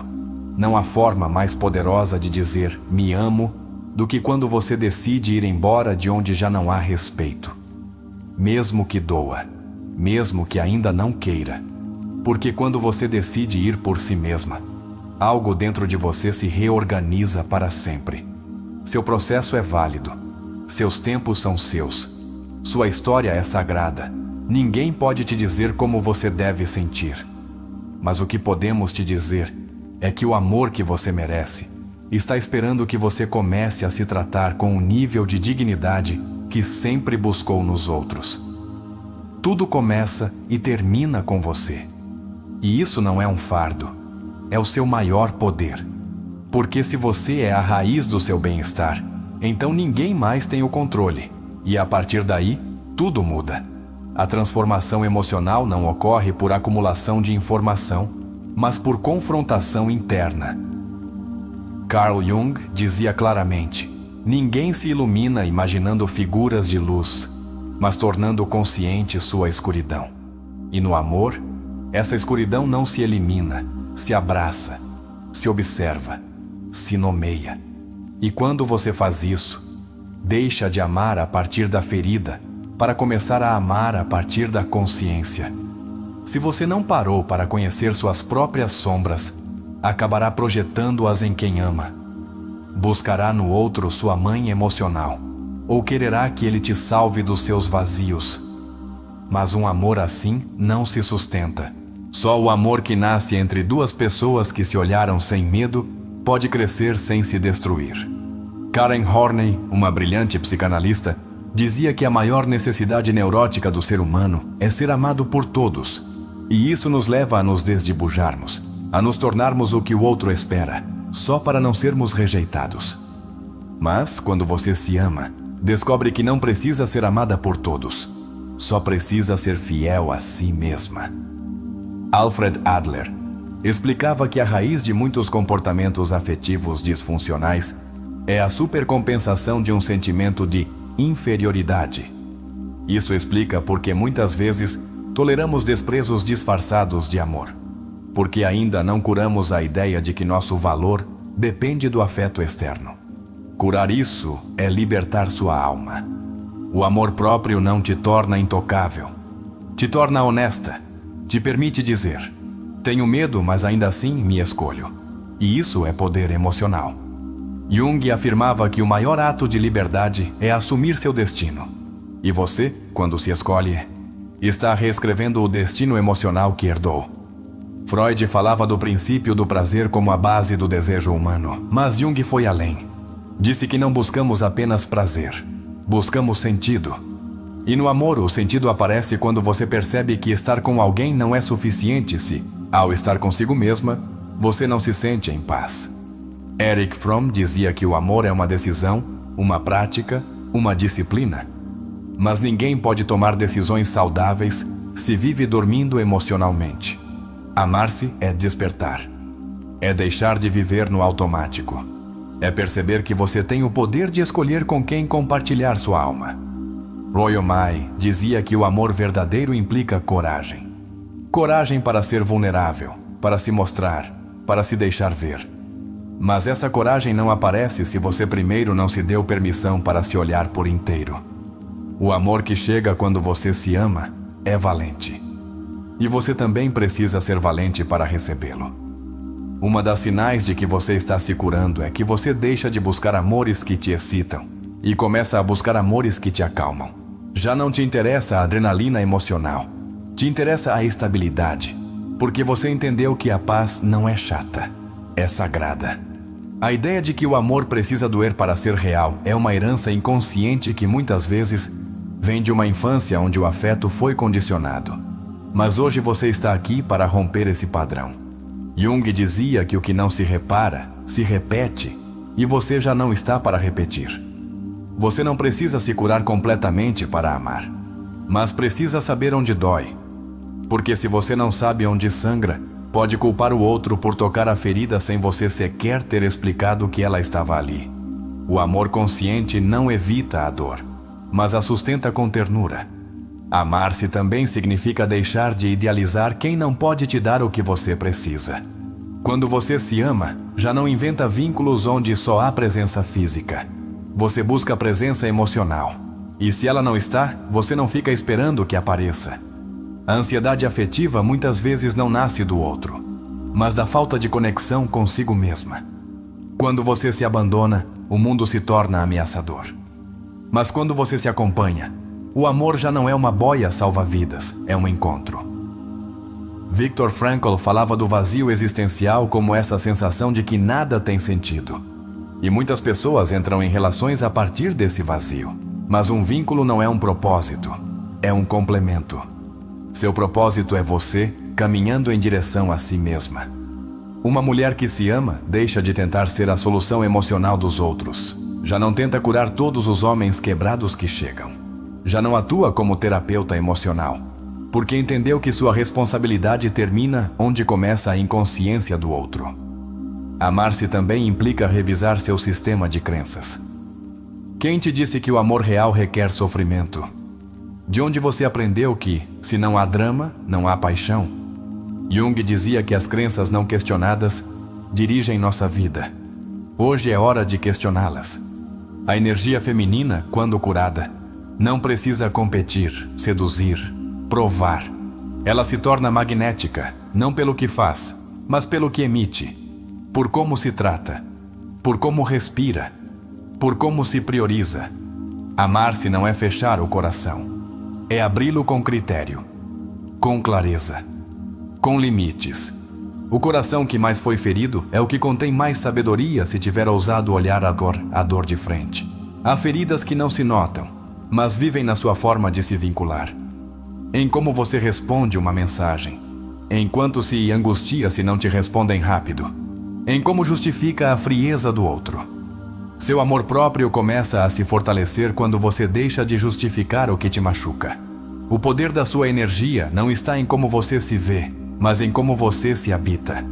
Não há forma mais poderosa de dizer "me amo" do que quando você decide ir embora de onde já não há respeito. Mesmo que doa, mesmo que ainda não queira. Porque quando você decide ir por si mesma, algo dentro de você se reorganiza para sempre. Seu processo é válido. Seus tempos são seus. Sua história é sagrada. Ninguém pode te dizer como você deve sentir. Mas o que podemos te dizer é que o amor que você merece está esperando que você comece a se tratar com o nível de dignidade que sempre buscou nos outros. Tudo começa e termina com você. E isso não é um fardo, é o seu maior poder. Porque se você é a raiz do seu bem-estar, então ninguém mais tem o controle. E a partir daí, tudo muda. A transformação emocional não ocorre por acumulação de informação, mas por confrontação interna. Carl Jung dizia claramente: ninguém se ilumina imaginando figuras de luz, mas tornando consciente sua escuridão. E no amor, essa escuridão não se elimina, se abraça, se observa, se nomeia. E quando você faz isso, deixa de amar a partir da ferida para começar a amar a partir da consciência. Se você não parou para conhecer suas próprias sombras, acabará projetando-as em quem ama. Buscará no outro sua mãe emocional, ou quererá que ele te salve dos seus vazios. Mas um amor assim não se sustenta. Só o amor que nasce entre duas pessoas que se olharam sem medo pode crescer sem se destruir. Karen Horney, uma brilhante psicanalista, dizia que a maior necessidade neurótica do ser humano é ser amado por todos. E isso nos leva a nos desdibujarmos, a nos tornarmos o que o outro espera, só para não sermos rejeitados. Mas, quando você se ama, descobre que não precisa ser amada por todos. Só precisa ser fiel a si mesma. Alfred Adler explicava que a raiz de muitos comportamentos afetivos disfuncionais é a supercompensação de um sentimento de inferioridade. Isso explica porque muitas vezes toleramos desprezos disfarçados de amor, porque ainda não curamos a ideia de que nosso valor depende do afeto externo. Curar isso é libertar sua alma. O amor próprio não te torna intocável, te torna honesta, te permite dizer: tenho medo, mas ainda assim me escolho. E isso é poder emocional. Jung afirmava que o maior ato de liberdade é assumir seu destino. E você, quando se escolhe, está reescrevendo o destino emocional que herdou. Freud falava do princípio do prazer como a base do desejo humano, mas Jung foi além. Disse que não buscamos apenas prazer, buscamos sentido. E no amor, o sentido aparece quando você percebe que estar com alguém não é suficiente se, ao estar consigo mesma, você não se sente em paz. Erich Fromm dizia que o amor é uma decisão, uma prática, uma disciplina. Mas ninguém pode tomar decisões saudáveis se vive dormindo emocionalmente. Amar-se é despertar. É deixar de viver no automático. É perceber que você tem o poder de escolher com quem compartilhar sua alma. Roy Omai dizia que o amor verdadeiro implica coragem. Coragem para ser vulnerável, para se mostrar, para se deixar ver. Mas essa coragem não aparece se você primeiro não se deu permissão para se olhar por inteiro. O amor que chega quando você se ama é valente. E você também precisa ser valente para recebê-lo. Uma das sinais de que você está se curando é que você deixa de buscar amores que te excitam e começa a buscar amores que te acalmam. Já não te interessa a adrenalina emocional, te interessa a estabilidade, porque você entendeu que a paz não é chata, é sagrada. A ideia de que o amor precisa doer para ser real é uma herança inconsciente que muitas vezes vem de uma infância onde o afeto foi condicionado. Mas hoje você está aqui para romper esse padrão. Jung dizia que o que não se repara, se repete, e você já não está para repetir. Você não precisa se curar completamente para amar, mas precisa saber onde dói. Porque se você não sabe onde sangra, pode culpar o outro por tocar a ferida sem você sequer ter explicado que ela estava ali. O amor consciente não evita a dor, mas a sustenta com ternura. Amar-se também significa deixar de idealizar quem não pode te dar o que você precisa. Quando você se ama, já não inventa vínculos onde só há presença física. Você busca presença emocional. E se ela não está, você não fica esperando que apareça. A ansiedade afetiva muitas vezes não nasce do outro, mas da falta de conexão consigo mesma. Quando você se abandona, o mundo se torna ameaçador. Mas quando você se acompanha, o amor já não é uma boia salva-vidas, é um encontro. Viktor Frankl falava do vazio existencial como essa sensação de que nada tem sentido. E muitas pessoas entram em relações a partir desse vazio. Mas um vínculo não é um propósito, é um complemento. Seu propósito é você caminhando em direção a si mesma. Uma mulher que se ama deixa de tentar ser a solução emocional dos outros. Já não tenta curar todos os homens quebrados que chegam. Já não atua como terapeuta emocional, porque entendeu que sua responsabilidade termina onde começa a inconsciência do outro. Amar-se também implica revisar seu sistema de crenças. Quem te disse que o amor real requer sofrimento? De onde você aprendeu que, se não há drama, não há paixão? Jung dizia que as crenças não questionadas dirigem nossa vida. Hoje é hora de questioná-las. A energia feminina, quando curada, não precisa competir, seduzir, provar. Ela se torna magnética, não pelo que faz, mas pelo que emite. Por como se trata, por como respira, por como se prioriza. Amar-se não é fechar o coração, é abri-lo com critério, com clareza, com limites. O coração que mais foi ferido é o que contém mais sabedoria se tiver ousado olhar a dor de frente. Há feridas que não se notam, mas vivem na sua forma de se vincular. Em como você responde uma mensagem, enquanto se angustia se não te respondem rápido, em como justifica a frieza do outro. Seu amor próprio começa a se fortalecer quando você deixa de justificar o que te machuca. O poder da sua energia não está em como você se vê, mas em como você se habita.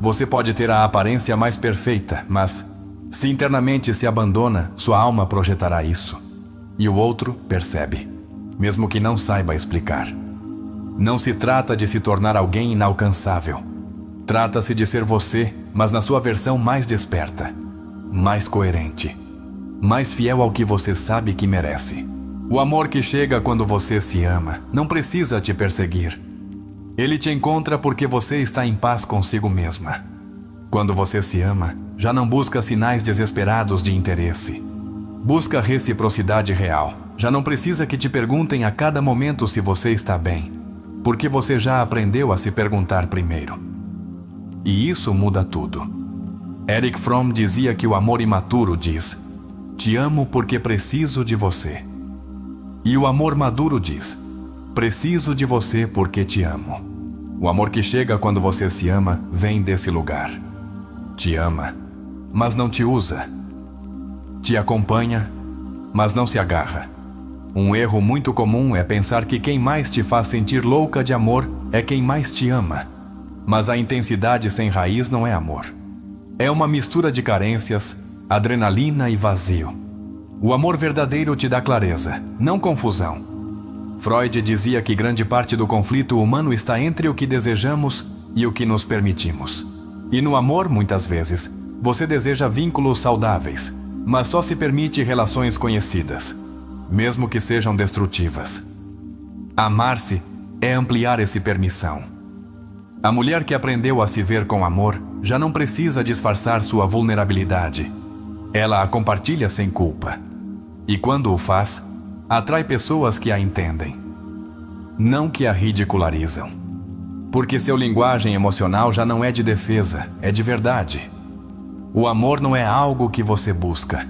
Você pode ter a aparência mais perfeita, mas, se internamente se abandona, sua alma projetará isso. E o outro percebe, mesmo que não saiba explicar. Não se trata de se tornar alguém inalcançável. Trata-se de ser você, mas na sua versão mais desperta, mais coerente, mais fiel ao que você sabe que merece. O amor que chega quando você se ama não precisa te perseguir. Ele te encontra porque você está em paz consigo mesma. Quando você se ama, já não busca sinais desesperados de interesse. Busca reciprocidade real. Já não precisa que te perguntem a cada momento se você está bem, porque você já aprendeu a se perguntar primeiro. E isso muda tudo. Erich Fromm dizia que o amor imaturo diz: "Te amo porque preciso de você." E o amor maduro diz: "Preciso de você porque te amo." O amor que chega quando você se ama vem desse lugar. Te ama, mas não te usa. Te acompanha, mas não se agarra. Um erro muito comum é pensar que quem mais te faz sentir louca de amor é quem mais te ama. Mas a intensidade sem raiz não é amor. É uma mistura de carências, adrenalina e vazio. O amor verdadeiro te dá clareza, não confusão. Freud dizia que grande parte do conflito humano está entre o que desejamos e o que nos permitimos. E no amor, muitas vezes, você deseja vínculos saudáveis, mas só se permite relações conhecidas, mesmo que sejam destrutivas. Amar-se é ampliar essa permissão. A mulher que aprendeu a se ver com amor já não precisa disfarçar sua vulnerabilidade. Ela a compartilha sem culpa. E quando o faz, atrai pessoas que a entendem, não que a ridicularizam. Porque seu linguagem emocional já não é de defesa, é de verdade. O amor não é algo que você busca.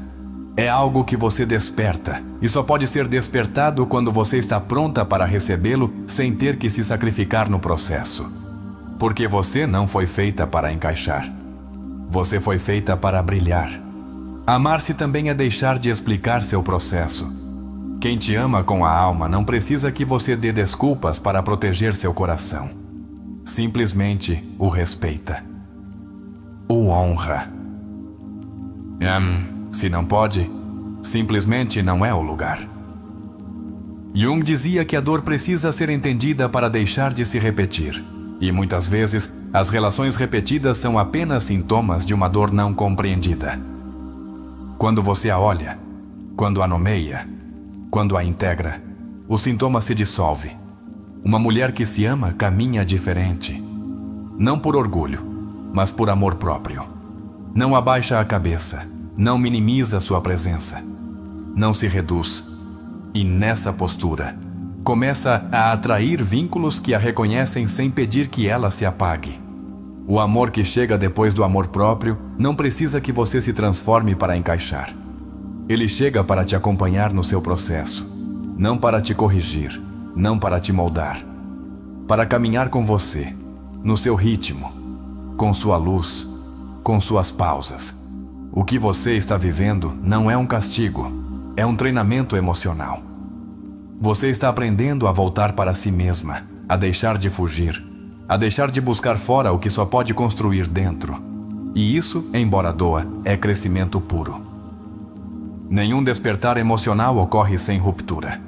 É algo que você desperta, e só pode ser despertado quando você está pronta para recebê-lo sem ter que se sacrificar no processo. Porque você não foi feita para encaixar. Você foi feita para brilhar. Amar-se também é deixar de explicar seu processo. Quem te ama com a alma não precisa que você dê desculpas para proteger seu coração. Simplesmente o respeita. O honra. Se não pode, simplesmente não é o lugar. Jung dizia que a dor precisa ser entendida para deixar de se repetir. E muitas vezes, as relações repetidas são apenas sintomas de uma dor não compreendida. Quando você a olha, quando a nomeia, quando a integra, o sintoma se dissolve. Uma mulher que se ama caminha diferente. Não por orgulho, mas por amor próprio. Não abaixa a cabeça, não minimiza sua presença. Não se reduz. E nessa postura, começa a atrair vínculos que a reconhecem sem pedir que ela se apague. O amor que chega depois do amor próprio não precisa que você se transforme para encaixar. Ele chega para te acompanhar no seu processo, não para te corrigir, não para te moldar, para caminhar com você, no seu ritmo, com sua luz, com suas pausas. O que você está vivendo não é um castigo, é um treinamento emocional. Você está aprendendo a voltar para si mesma, a deixar de fugir, a deixar de buscar fora o que só pode construir dentro. E isso, embora doa, é crescimento puro. Nenhum despertar emocional ocorre sem ruptura.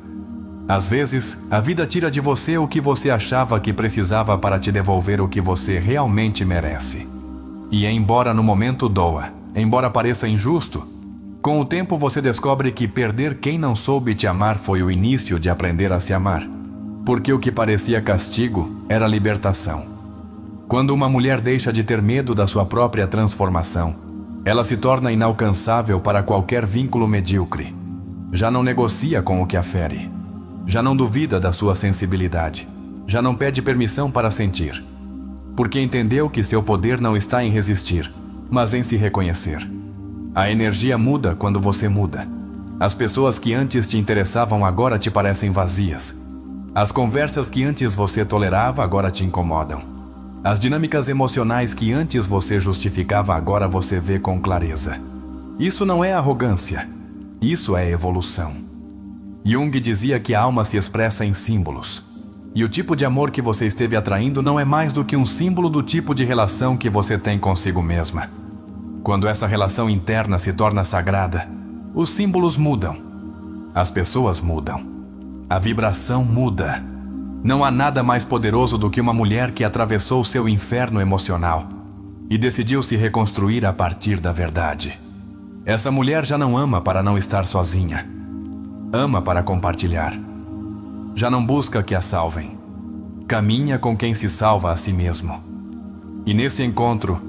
Às vezes, a vida tira de você o que você achava que precisava para te devolver o que você realmente merece. E embora no momento doa, embora pareça injusto, com o tempo você descobre que perder quem não soube te amar foi o início de aprender a se amar. Porque o que parecia castigo era libertação. Quando uma mulher deixa de ter medo da sua própria transformação, ela se torna inalcançável para qualquer vínculo medíocre. Já não negocia com o que a fere. Já não duvida da sua sensibilidade. Já não pede permissão para sentir. Porque entendeu que seu poder não está em resistir, mas em se reconhecer. A energia muda quando você muda. As pessoas que antes te interessavam agora te parecem vazias. As conversas que antes você tolerava agora te incomodam. As dinâmicas emocionais que antes você justificava agora você vê com clareza. Isso não é arrogância. Isso é evolução. Jung dizia que a alma se expressa em símbolos. E o tipo de amor que você esteve atraindo não é mais do que um símbolo do tipo de relação que você tem consigo mesma. Quando essa relação interna se torna sagrada, os símbolos mudam. As pessoas mudam. A vibração muda. Não há nada mais poderoso do que uma mulher que atravessou seu inferno emocional e decidiu se reconstruir a partir da verdade. Essa mulher já não ama para não estar sozinha. Ama para compartilhar. Já não busca que a salvem. Caminha com quem se salva a si mesmo. E nesse encontro,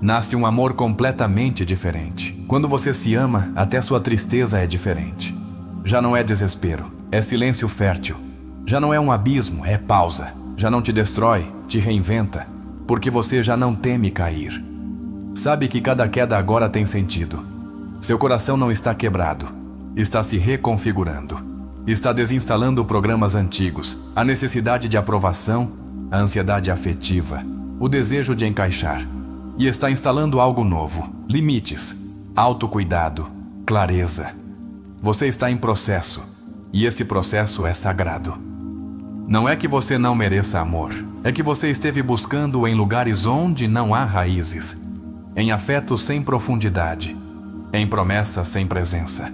nasce um amor completamente diferente. Quando você se ama, até sua tristeza é diferente. Já não é desespero, é silêncio fértil. Já não é um abismo, é pausa. Já não te destrói, te reinventa, porque você já não teme cair. Sabe que cada queda agora tem sentido. Seu coração não está quebrado, está se reconfigurando. Está desinstalando programas antigos, a necessidade de aprovação, a ansiedade afetiva, o desejo de encaixar. E está instalando algo novo, limites, autocuidado, clareza. Você está em processo, e esse processo é sagrado. Não é que você não mereça amor, é que você esteve buscando em lugares onde não há raízes, em afeto sem profundidade, em promessa sem presença.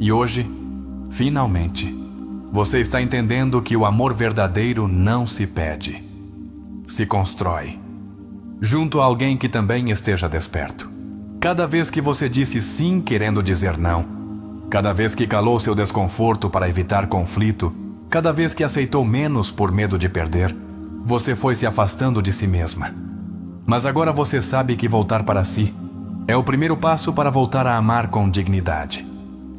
E hoje, finalmente, você está entendendo que o amor verdadeiro não se pede, se constrói, junto a alguém que também esteja desperto. Cada vez que você disse sim querendo dizer não, cada vez que calou seu desconforto para evitar conflito, cada vez que aceitou menos por medo de perder, você foi se afastando de si mesma. Mas agora você sabe que voltar para si é o primeiro passo para voltar a amar com dignidade.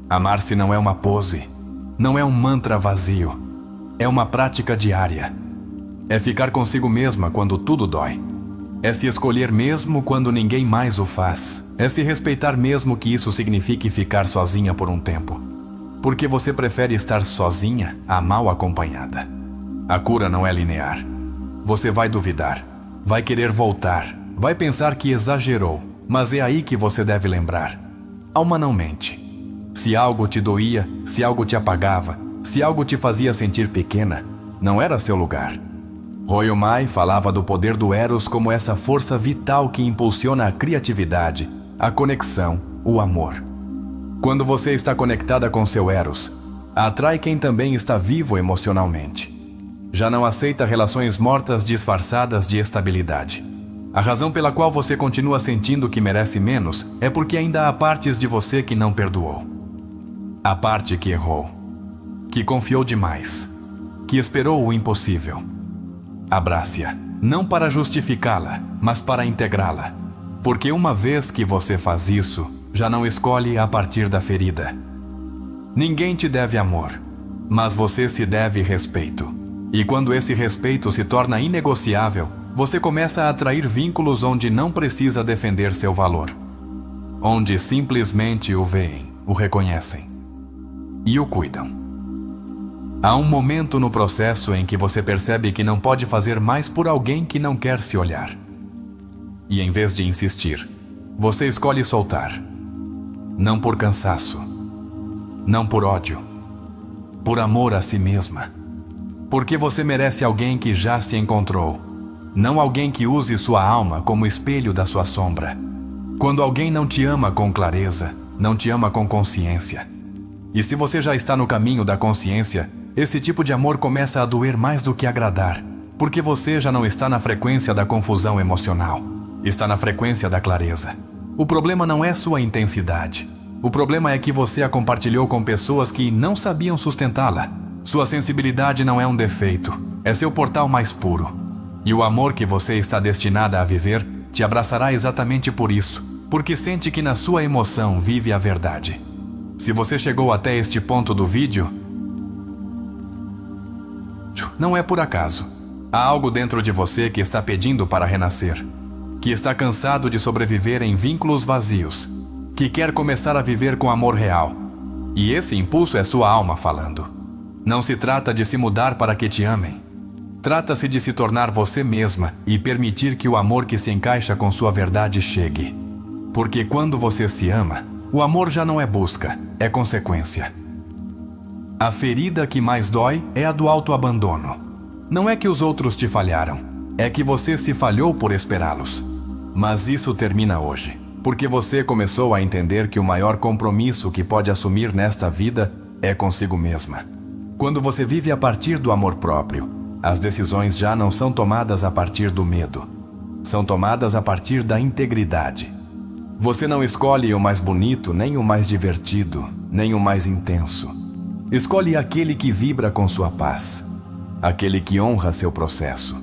Amar-se não é uma pose, não é um mantra vazio, é uma prática diária. É ficar consigo mesma quando tudo dói. É se escolher mesmo quando ninguém mais o faz. É se respeitar mesmo que isso signifique ficar sozinha por um tempo. Porque você prefere estar sozinha a mal acompanhada. A cura não é linear. Você vai duvidar, vai querer voltar, vai pensar que exagerou, mas é aí que você deve lembrar. Alma não mente. Se algo te doía, se algo te apagava, se algo te fazia sentir pequena, não era seu lugar. Royomai falava do poder do Eros como essa força vital que impulsiona a criatividade, a conexão, o amor. Quando você está conectada com seu Eros, atrai quem também está vivo emocionalmente. Já não aceita relações mortas disfarçadas de estabilidade. A razão pela qual você continua sentindo que merece menos é porque ainda há partes de você que não perdoou. A parte que errou, que confiou demais, que esperou o impossível. Abrace-a, não para justificá-la, mas para integrá-la. Porque uma vez que você faz isso, já não escolhe a partir da ferida. Ninguém te deve amor, mas você se deve respeito. E quando esse respeito se torna inegociável, você começa a atrair vínculos onde não precisa defender seu valor. Onde simplesmente o veem, o reconhecem e o cuidam. Há um momento no processo em que você percebe que não pode fazer mais por alguém que não quer se olhar. E em vez de insistir, você escolhe soltar. Não por cansaço, não por ódio, por amor a si mesma. Porque você merece alguém que já se encontrou, não alguém que use sua alma como espelho da sua sombra. Quando alguém não te ama com clareza, não te ama com consciência. E se você já está no caminho da consciência, esse tipo de amor começa a doer mais do que agradar, porque você já não está na frequência da confusão emocional, está na frequência da clareza. O problema não é sua intensidade. O problema é que você a compartilhou com pessoas que não sabiam sustentá-la. Sua sensibilidade não é um defeito, é seu portal mais puro. E o amor que você está destinada a viver te abraçará exatamente por isso, porque sente que na sua emoção vive a verdade. Se você chegou até este ponto do vídeo, não é por acaso. Há algo dentro de você que está pedindo para renascer, que está cansado de sobreviver em vínculos vazios, que quer começar a viver com amor real. E esse impulso é sua alma falando. Não se trata de se mudar para que te amem. Trata-se de se tornar você mesma e permitir que o amor que se encaixa com sua verdade chegue. Porque quando você se ama, o amor já não é busca, é consequência. A ferida que mais dói é a do autoabandono. Não é que os outros te falharam, é que você se falhou por esperá-los. Mas isso termina hoje, porque você começou a entender que o maior compromisso que pode assumir nesta vida é consigo mesma. Quando você vive a partir do amor próprio, as decisões já não são tomadas a partir do medo, são tomadas a partir da integridade. Você não escolhe o mais bonito, nem o mais divertido, nem o mais intenso. Escolhe aquele que vibra com sua paz, aquele que honra seu processo,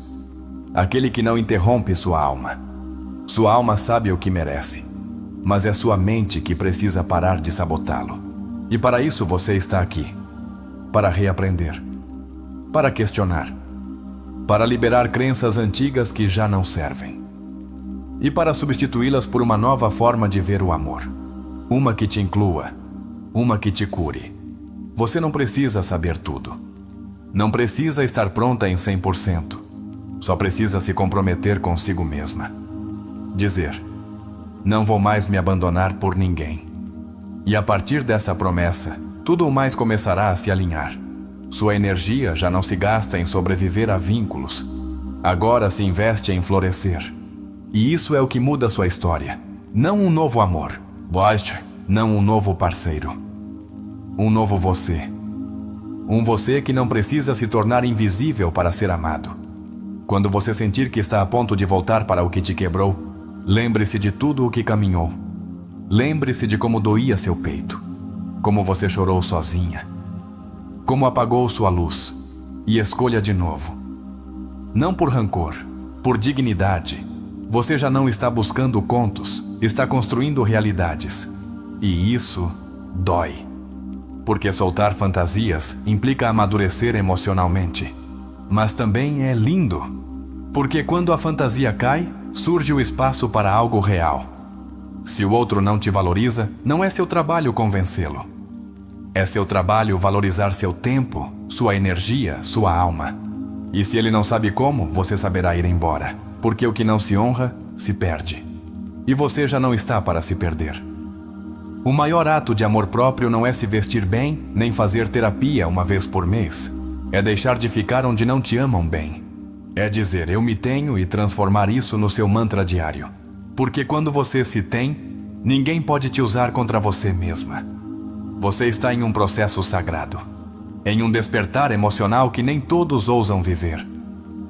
aquele que não interrompe sua alma. Sua alma sabe o que merece, mas é sua mente que precisa parar de sabotá-lo. E para isso você está aqui. Para reaprender. Para questionar. Para liberar crenças antigas que já não servem. E para substituí-las por uma nova forma de ver o amor. Uma que te inclua. Uma que te cure. Você não precisa saber tudo. Não precisa estar pronta em 100%. Só precisa se comprometer consigo mesma. Dizer: não vou mais me abandonar por ninguém. E a partir dessa promessa, tudo o mais começará a se alinhar. Sua energia já não se gasta em sobreviver a vínculos. Agora se investe em florescer. E isso é o que muda sua história. Não um novo amor. Não um novo parceiro. Um novo você. Um você que não precisa se tornar invisível para ser amado. Quando você sentir que está a ponto de voltar para o que te quebrou, lembre-se de tudo o que caminhou. Lembre-se de como doía seu peito. Como você chorou sozinha. Como apagou sua luz. E escolha de novo. Não por rancor, por dignidade. Você já não está buscando contos, está construindo realidades. E isso dói. Porque soltar fantasias implica amadurecer emocionalmente. Mas também é lindo. Porque quando a fantasia cai, surge o espaço para algo real. Se o outro não te valoriza, não é seu trabalho convencê-lo. É seu trabalho valorizar seu tempo, sua energia, sua alma. E se ele não sabe como, você saberá ir embora. Porque o que não se honra, se perde. E você já não está para se perder. O maior ato de amor próprio não é se vestir bem, nem fazer terapia uma vez por mês. É deixar de ficar onde não te amam bem. É dizer eu me tenho e transformar isso no seu mantra diário. Porque quando você se tem, ninguém pode te usar contra você mesma. Você está em um processo sagrado. Em um despertar emocional que nem todos ousam viver.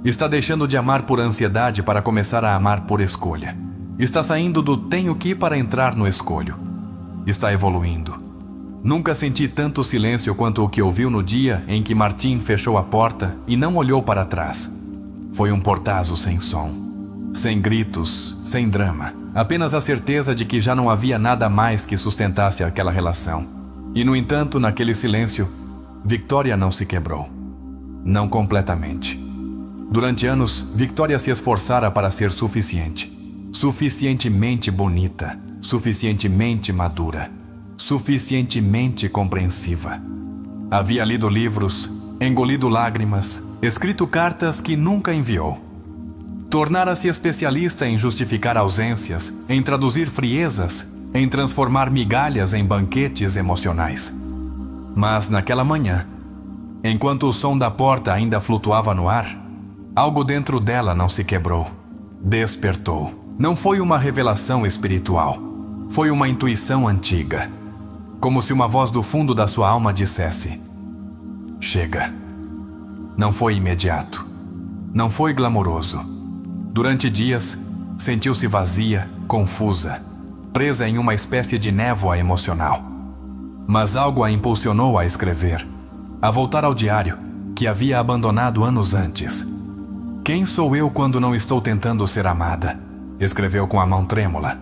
Está deixando de amar por ansiedade para começar a amar por escolha. Está saindo do tenho que para entrar no escolho. Está evoluindo. Nunca senti tanto silêncio quanto o que ouviu no dia em que Martim fechou a porta e não olhou para trás. Foi um portazo sem som. Sem gritos, sem drama. Apenas a certeza de que já não havia nada mais que sustentasse aquela relação. E no entanto, naquele silêncio, Victoria não se quebrou. Não completamente. Durante anos, Victoria se esforçara para ser suficiente. Suficientemente bonita. Suficientemente madura. Suficientemente compreensiva. Havia lido livros, engolido lágrimas, escrito cartas que nunca enviou. Tornara-se especialista em justificar ausências, em traduzir friezas, em transformar migalhas em banquetes emocionais. Mas naquela manhã, enquanto o som da porta ainda flutuava no ar, algo dentro dela não se quebrou. Despertou. Não foi uma revelação espiritual. Foi uma intuição antiga. Como se uma voz do fundo da sua alma dissesse: chega. Não foi imediato. Não foi glamouroso. Durante dias, sentiu-se vazia, confusa, presa em uma espécie de névoa emocional. Mas algo a impulsionou a escrever, a voltar ao diário, que havia abandonado anos antes. Quem sou eu quando não estou tentando ser amada? Escreveu com a mão trêmula.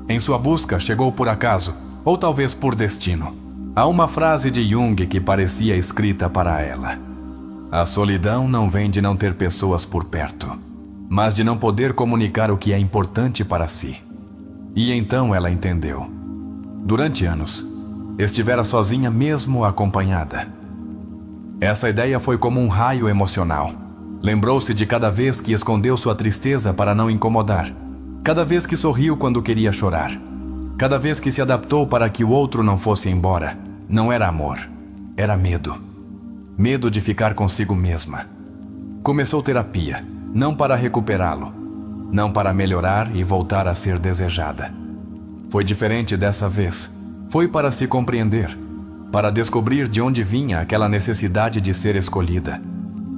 Em sua busca, chegou por acaso, ou talvez por destino, a uma frase de Jung que parecia escrita para ela. A solidão não vem de não ter pessoas por perto, mas de não poder comunicar o que é importante para si. E então ela entendeu. Durante anos, estivera sozinha mesmo acompanhada. Essa ideia foi como um raio emocional. Lembrou-se de cada vez que escondeu sua tristeza para não incomodar. Cada vez que sorriu quando queria chorar. Cada vez que se adaptou para que o outro não fosse embora. Não era amor, era medo. Medo de ficar consigo mesma. Começou terapia, não para recuperá-lo, não para melhorar e voltar a ser desejada. Foi diferente dessa vez. Foi para se compreender, para descobrir de onde vinha aquela necessidade de ser escolhida,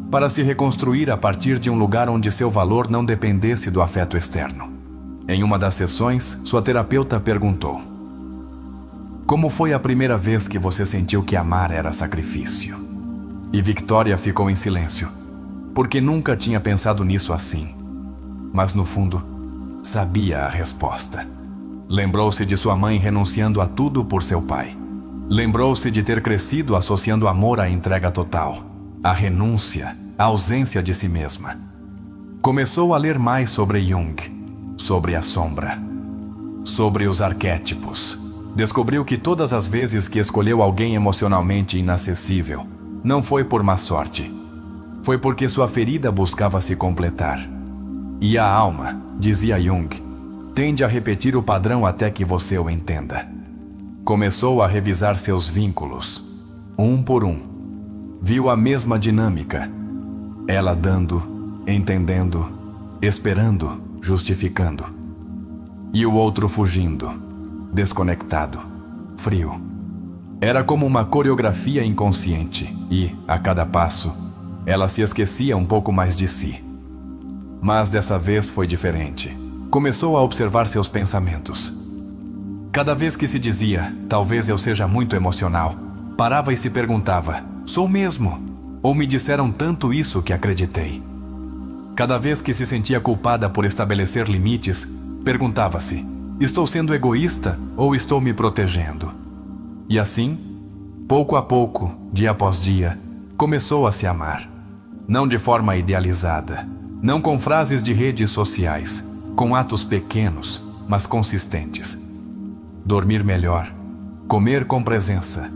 para se reconstruir a partir de um lugar onde seu valor não dependesse do afeto externo. Em uma das sessões, sua terapeuta perguntou: como foi a primeira vez que você sentiu que amar era sacrifício? E Victoria ficou em silêncio, porque nunca tinha pensado nisso assim. Mas no fundo, Sabia a resposta. Lembrou-se de sua mãe renunciando a tudo por seu pai. Lembrou-se de ter crescido associando amor à entrega total, à renúncia, à ausência de si mesma. Começou a ler mais sobre Jung, sobre a sombra, sobre os arquétipos. Descobriu que todas as vezes que escolheu alguém emocionalmente inacessível, não foi por má sorte. Foi porque sua ferida buscava se completar. E a alma, dizia Jung, tende a repetir o padrão até que você o entenda. Começou a revisar seus vínculos, um por um. Viu a mesma dinâmica. Ela dando, entendendo, esperando, justificando. E o outro fugindo, desconectado, frio. Era como uma coreografia inconsciente e, a cada passo, ela se esquecia um pouco mais de si. Mas dessa vez foi diferente. Começou a observar seus pensamentos. Cada vez que se dizia, talvez eu seja muito emocional, parava e se perguntava, sou mesmo? Ou me disseram tanto isso que acreditei? Cada vez que se sentia culpada por estabelecer limites, perguntava-se, estou sendo egoísta ou estou me protegendo? E assim, pouco a pouco, dia após dia, começou a se amar. Não de forma idealizada, não com frases de redes sociais, com atos pequenos, mas consistentes. Dormir melhor, comer com presença,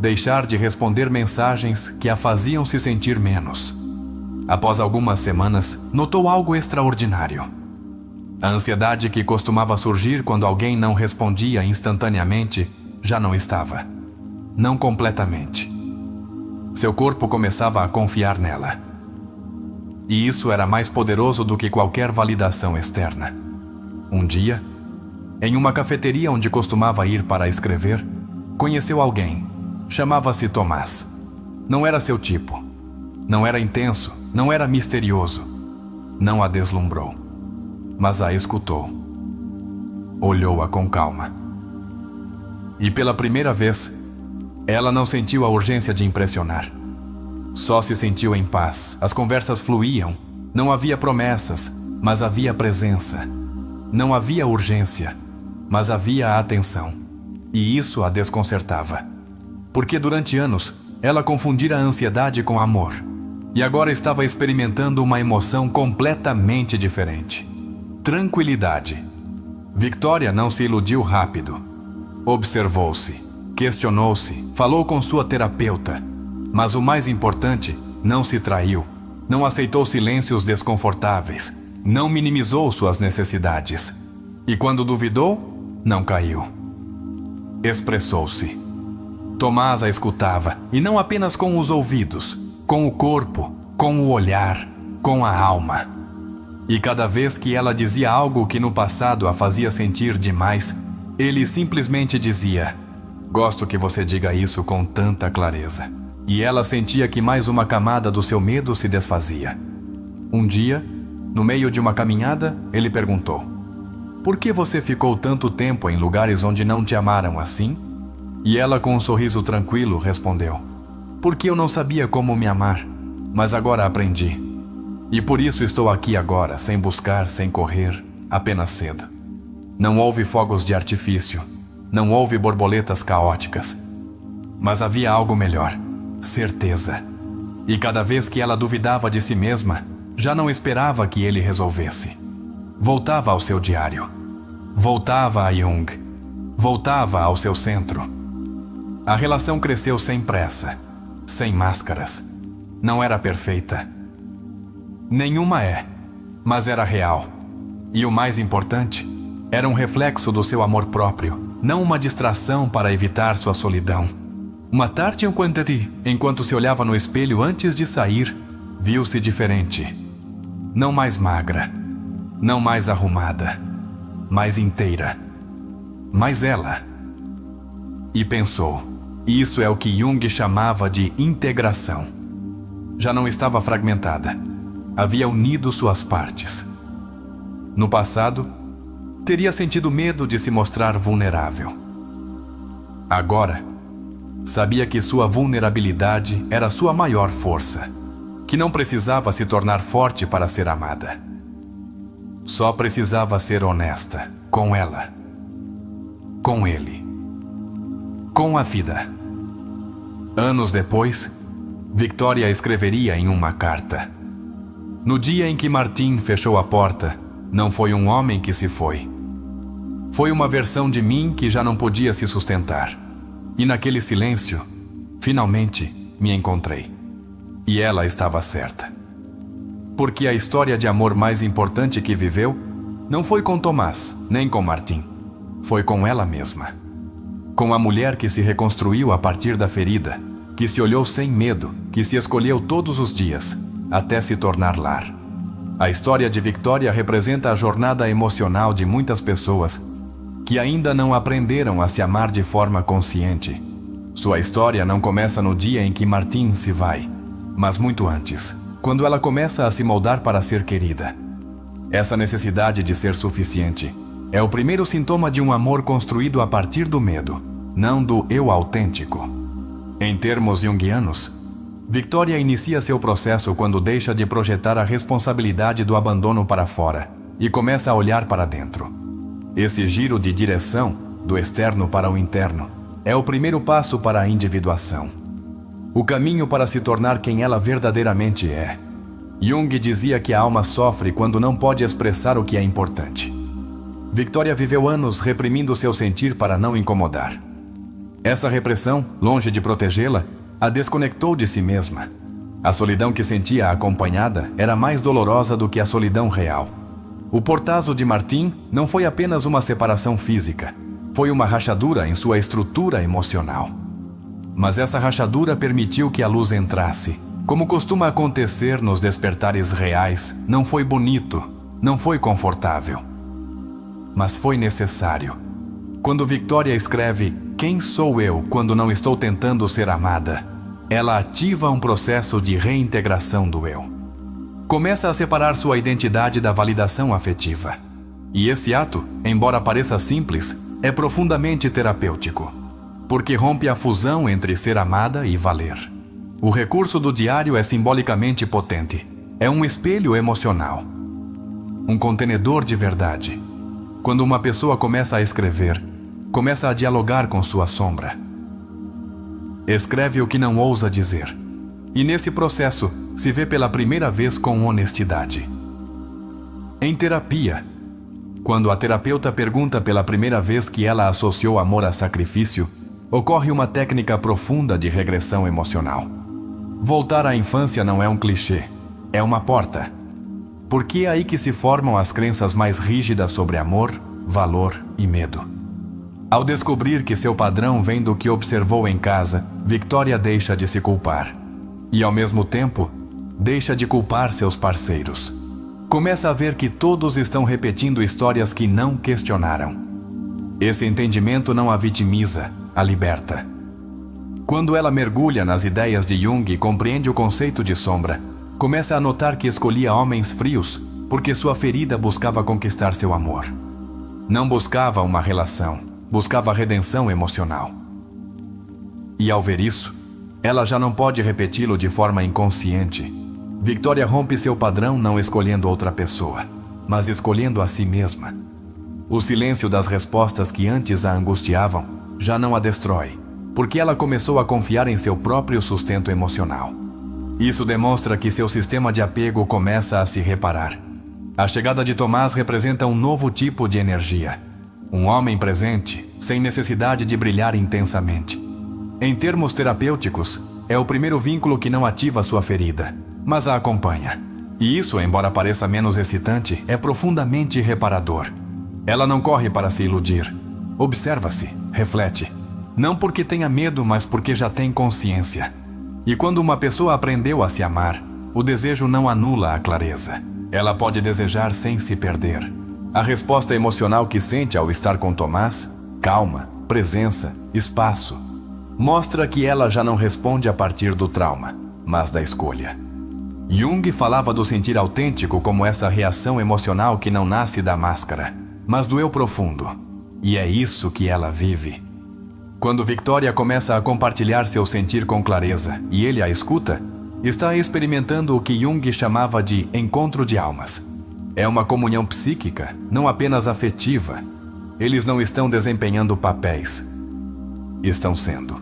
deixar de responder mensagens que a faziam se sentir menos. Após algumas semanas, notou algo extraordinário. A ansiedade que costumava surgir quando alguém não respondia instantaneamente já não estava. Não completamente. Seu corpo começava a confiar nela. E isso era mais poderoso do que qualquer validação externa. Um dia, em uma cafeteria onde costumava ir para escrever, conheceu alguém. Chamava-se Tomás. Não era seu tipo. Não era intenso, não era misterioso. Não a deslumbrou, mas a escutou. Olhou-a com calma. E pela primeira vez, ela não sentiu a urgência de impressionar. Só se sentiu em paz, as conversas fluíam, não havia promessas, mas havia presença. Não havia urgência, mas havia atenção. E isso a desconcertava. Porque durante anos, ela confundira a ansiedade com amor. E agora estava experimentando uma emoção completamente diferente. Tranquilidade. Victoria não se iludiu rápido. Observou-se, questionou-se, falou com sua terapeuta. Mas o mais importante, não se traiu, não aceitou silêncios desconfortáveis, não minimizou suas necessidades. E quando duvidou, não caiu. Expressou-se. Tomás a escutava, e não apenas com os ouvidos, com o corpo, com o olhar, com a alma. E cada vez que ela dizia algo que no passado a fazia sentir demais, ele simplesmente dizia, gosto que você diga isso com tanta clareza. E ela sentia que mais uma camada do seu medo se desfazia. Um dia, no meio de uma caminhada, ele perguntou, por que você ficou tanto tempo em lugares onde não te amaram assim? E ela, com um sorriso tranquilo, respondeu, porque eu não sabia como me amar, mas agora aprendi. E por isso estou aqui agora, sem buscar, sem correr, apenas cedo. Não houve fogos de artifício, não houve borboletas caóticas. Mas havia algo melhor. Certeza. E cada vez que ela duvidava de si mesma, já não esperava que ele resolvesse. Voltava ao seu diário. Voltava a Jung. Voltava ao seu centro. A relação cresceu sem pressa, sem máscaras. Não era perfeita. Nenhuma é, mas era real. E o mais importante, era um reflexo do seu amor próprio, não uma distração para evitar sua solidão. Uma tarde enquanto se olhava no espelho antes de sair, viu-se diferente. Não mais magra, não mais arrumada, mais inteira, mais ela. E pensou, isso é o que Jung chamava de integração. Já não estava fragmentada, havia unido suas partes. No passado, teria sentido medo de se mostrar vulnerável. Agora, sabia que sua vulnerabilidade era sua maior força, que não precisava se tornar forte para ser amada. Só precisava ser honesta com ela, com ele, com a vida. Anos depois, Victoria escreveria em uma carta: no dia em que Martin fechou a porta, não foi um homem que se foi. Foi uma versão de mim que já não podia se sustentar. E naquele silêncio, finalmente me encontrei. E ela estava certa. Porque a história de amor mais importante que viveu não foi com Tomás, nem com Martin. Foi com ela mesma. Com a mulher que se reconstruiu a partir da ferida, que se olhou sem medo, que se escolheu todos os dias, até se tornar lar. A história de Victoria representa a jornada emocional de muitas pessoas que ainda não aprenderam a se amar de forma consciente. Sua história não começa no dia em que Martin se vai, mas muito antes, quando ela começa a se moldar para ser querida. Essa necessidade de ser suficiente é o primeiro sintoma de um amor construído a partir do medo, não do eu autêntico. Em termos junguianos, Victoria inicia seu processo quando deixa de projetar a responsabilidade do abandono para fora e começa a olhar para dentro. Esse giro de direção, do externo para o interno, é o primeiro passo para a individuação. O caminho para se tornar quem ela verdadeiramente é. Jung dizia que a alma sofre quando não pode expressar o que é importante. Victoria viveu anos reprimindo seu sentir para não incomodar. Essa repressão, longe de protegê-la, a desconectou de si mesma. A solidão que sentia acompanhada era mais dolorosa do que a solidão real. O portazo de Martin não foi apenas uma separação física, foi uma rachadura em sua estrutura emocional. Mas essa rachadura permitiu que a luz entrasse. Como costuma acontecer nos despertares reais, não foi bonito, não foi confortável. Mas foi necessário. Quando Victoria escreve "Quem sou eu quando não estou tentando ser amada?", ela ativa um processo de reintegração do eu. Começa a separar sua identidade da validação afetiva. E esse ato, embora pareça simples, é profundamente terapêutico, porque rompe a fusão entre ser amada e valer. O recurso do diário é simbolicamente potente. É um espelho emocional. Um contenedor de verdade. Quando uma pessoa começa a escrever, começa a dialogar com sua sombra. Escreve o que não ousa dizer. E nesse processo, se vê pela primeira vez com honestidade. Em terapia, quando a terapeuta pergunta pela primeira vez que ela associou amor a sacrifício, ocorre uma técnica profunda de regressão emocional. Voltar à infância não é um clichê, é uma porta. Porque é aí que se formam as crenças mais rígidas sobre amor, valor e medo. Ao descobrir que seu padrão vem do que observou em casa, Victoria deixa de se culpar. E ao mesmo tempo, deixa de culpar seus parceiros. Começa a ver que todos estão repetindo histórias que não questionaram. Esse entendimento não a vitimiza, a liberta. Quando ela mergulha nas ideias de Jung e compreende o conceito de sombra, começa a notar que escolhia homens frios porque sua ferida buscava conquistar seu amor. Não buscava uma relação, buscava redenção emocional. E ao ver isso, ela já não pode repeti-lo de forma inconsciente. Victoria rompe seu padrão não escolhendo outra pessoa, mas escolhendo a si mesma. O silêncio das respostas que antes a angustiavam já não a destrói, porque ela começou a confiar em seu próprio sustento emocional. Isso demonstra que seu sistema de apego começa a se reparar. A chegada de Tomás representa um novo tipo de energia. Um homem presente, sem necessidade de brilhar intensamente. Em termos terapêuticos, é o primeiro vínculo que não ativa sua ferida, mas a acompanha. E isso, embora pareça menos excitante, é profundamente reparador. Ela não corre para se iludir. Observa-se, reflete. Não porque tenha medo, mas porque já tem consciência. E quando uma pessoa aprendeu a se amar, o desejo não anula a clareza. Ela pode desejar sem se perder. A resposta emocional que sente ao estar com Tomás, calma, presença, espaço, mostra que ela já não responde a partir do trauma, mas da escolha. Jung falava do sentir autêntico como essa reação emocional que não nasce da máscara, mas do eu profundo. E é isso que ela vive. Quando Victoria começa a compartilhar seu sentir com clareza e ele a escuta, está experimentando o que Jung chamava de encontro de almas. É uma comunhão psíquica, não apenas afetiva. Eles não estão desempenhando papéis. Estão sendo.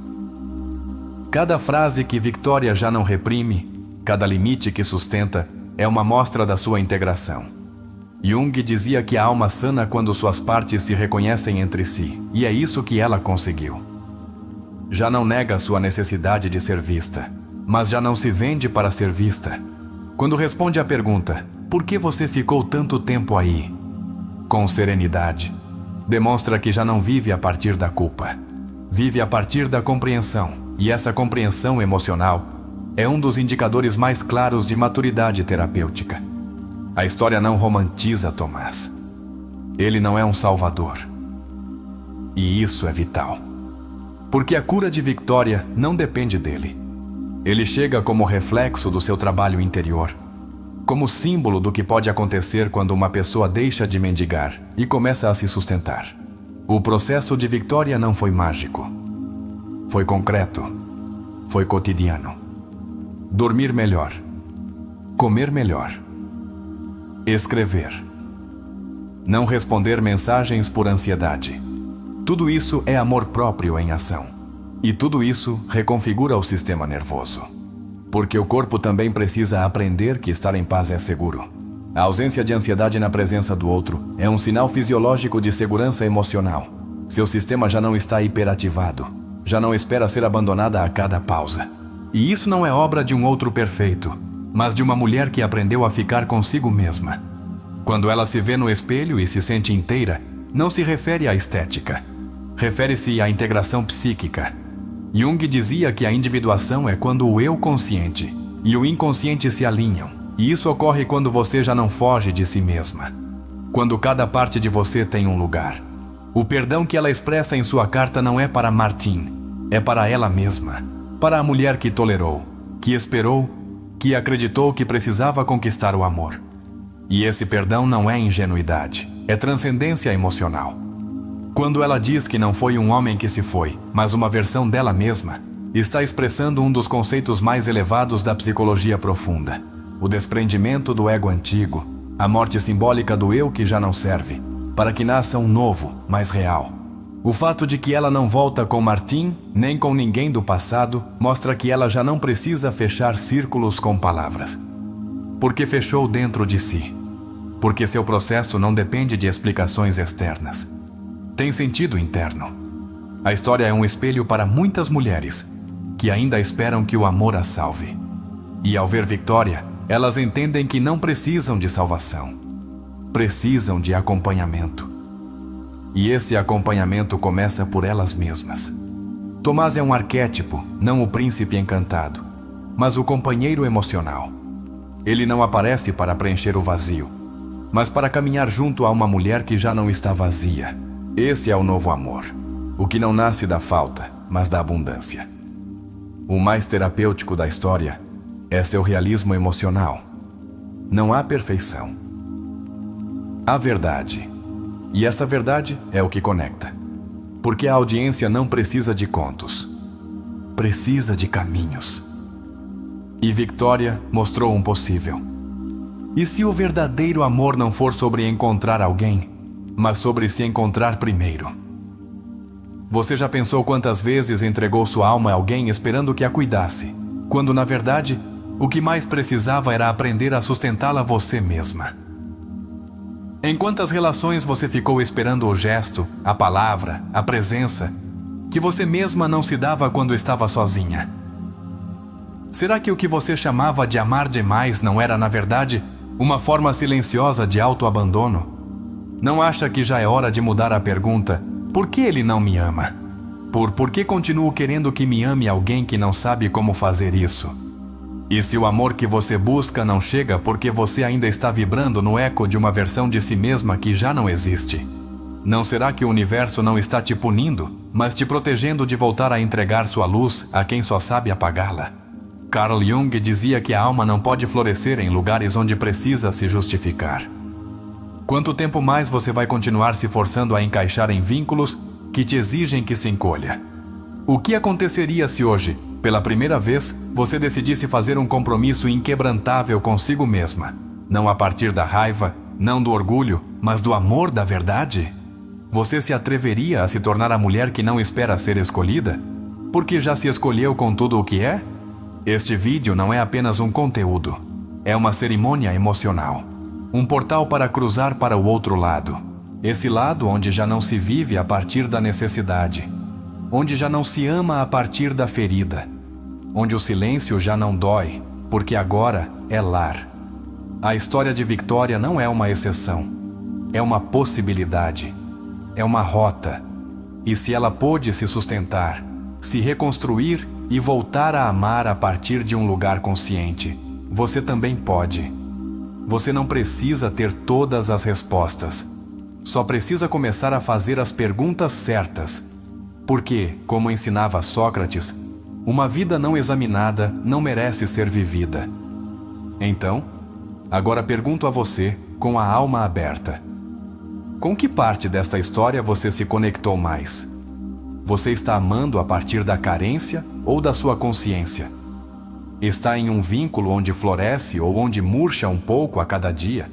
Cada frase que Victoria já não reprime, cada limite que sustenta, é uma mostra da sua integração. Jung dizia que a alma sana quando suas partes se reconhecem entre si, e é isso que ela conseguiu. Já não nega sua necessidade de ser vista, mas já não se vende para ser vista. Quando responde à pergunta, por que você ficou tanto tempo aí? Com serenidade, demonstra que já não vive a partir da culpa. Vive a partir da compreensão, e essa compreensão emocional é um dos indicadores mais claros de maturidade terapêutica. A história não romantiza Tomás. Ele não é um salvador. E isso é vital. Porque a cura de Victoria não depende dele. Ele chega como reflexo do seu trabalho interior, como símbolo do que pode acontecer quando uma pessoa deixa de mendigar e começa a se sustentar. O processo de Victoria não foi mágico. Foi concreto. Foi cotidiano. Dormir melhor. Comer melhor. Escrever. Não responder mensagens por ansiedade. Tudo isso é amor próprio em ação. E tudo isso reconfigura o sistema nervoso. Porque o corpo também precisa aprender que estar em paz é seguro. A ausência de ansiedade na presença do outro é um sinal fisiológico de segurança emocional. Seu sistema já não está hiperativado. Já não espera ser abandonada a cada pausa. E isso não é obra de um outro perfeito, mas de uma mulher que aprendeu a ficar consigo mesma. Quando ela se vê no espelho e se sente inteira, não se refere à estética. Refere-se à integração psíquica. Jung dizia que a individuação é quando o eu consciente e o inconsciente se alinham, e isso ocorre quando você já não foge de si mesma. Quando cada parte de você tem um lugar. O perdão que ela expressa em sua carta não é para Martine, é para ela mesma, para a mulher que tolerou, que esperou, que acreditou que precisava conquistar o amor. E esse perdão não é ingenuidade, é transcendência emocional. Quando ela diz que não foi um homem que se foi, mas uma versão dela mesma, está expressando um dos conceitos mais elevados da psicologia profunda: o desprendimento do ego antigo, a morte simbólica do eu que já não serve, para que nasça um novo, mais real. O fato de que ela não volta com Martine, nem com ninguém do passado, mostra que ela já não precisa fechar círculos com palavras. Porque fechou dentro de si. Porque seu processo não depende de explicações externas. Tem sentido interno. A história é um espelho para muitas mulheres que ainda esperam que o amor as salve. E ao ver Victoria, elas entendem que não precisam de salvação. Precisam de acompanhamento. E esse acompanhamento começa por elas mesmas. Tomás é um arquétipo, não o príncipe encantado, mas o companheiro emocional. Ele não aparece para preencher o vazio, mas para caminhar junto a uma mulher que já não está vazia. Esse é o novo amor, o que não nasce da falta, mas da abundância. O mais terapêutico da história é seu realismo emocional. Não há perfeição. Há verdade. E essa verdade é o que conecta. Porque a audiência não precisa de contos. Precisa de caminhos. E Victoria mostrou um possível. E se o verdadeiro amor não for sobre encontrar alguém, mas sobre se encontrar primeiro? Você já pensou quantas vezes entregou sua alma a alguém esperando que a cuidasse, quando na verdade o que mais precisava era aprender a sustentá-la você mesma? Em quantas relações você ficou esperando o gesto, a palavra, a presença, que você mesma não se dava quando estava sozinha? Será que o que você chamava de amar demais não era, na verdade, uma forma silenciosa de autoabandono? Não acha que já é hora de mudar a pergunta: por que ele não me ama? Por que continuo querendo que me ame alguém que não sabe como fazer isso? E se o amor que você busca não chega porque você ainda está vibrando no eco de uma versão de si mesma que já não existe? Não será que o universo não está te punindo, mas te protegendo de voltar a entregar sua luz a quem só sabe apagá-la? Carl Jung dizia que a alma não pode florescer em lugares onde precisa se justificar. Quanto tempo mais você vai continuar se forçando a encaixar em vínculos que te exigem que se encolha? O que aconteceria se hoje, pela primeira vez, você decidisse fazer um compromisso inquebrantável consigo mesma, não a partir da raiva, não do orgulho, mas do amor da verdade? Você se atreveria a se tornar a mulher que não espera ser escolhida? Porque já se escolheu com tudo o que é? Este vídeo não é apenas um conteúdo. É uma cerimônia emocional. Um portal para cruzar para o outro lado. Esse lado onde já não se vive a partir da necessidade. Onde já não se ama a partir da ferida. Onde o silêncio já não dói, porque agora é lar. A história de Victoria não é uma exceção. É uma possibilidade. É uma rota. E se ela pôde se sustentar, se reconstruir e voltar a amar a partir de um lugar consciente, você também pode. Você não precisa ter todas as respostas. Só precisa começar a fazer as perguntas certas. Porque, como ensinava Sócrates, uma vida não examinada não merece ser vivida. Então, agora pergunto a você, com a alma aberta: com que parte desta história você se conectou mais? Você está amando a partir da carência ou da sua consciência? Está em um vínculo onde floresce ou onde murcha um pouco a cada dia?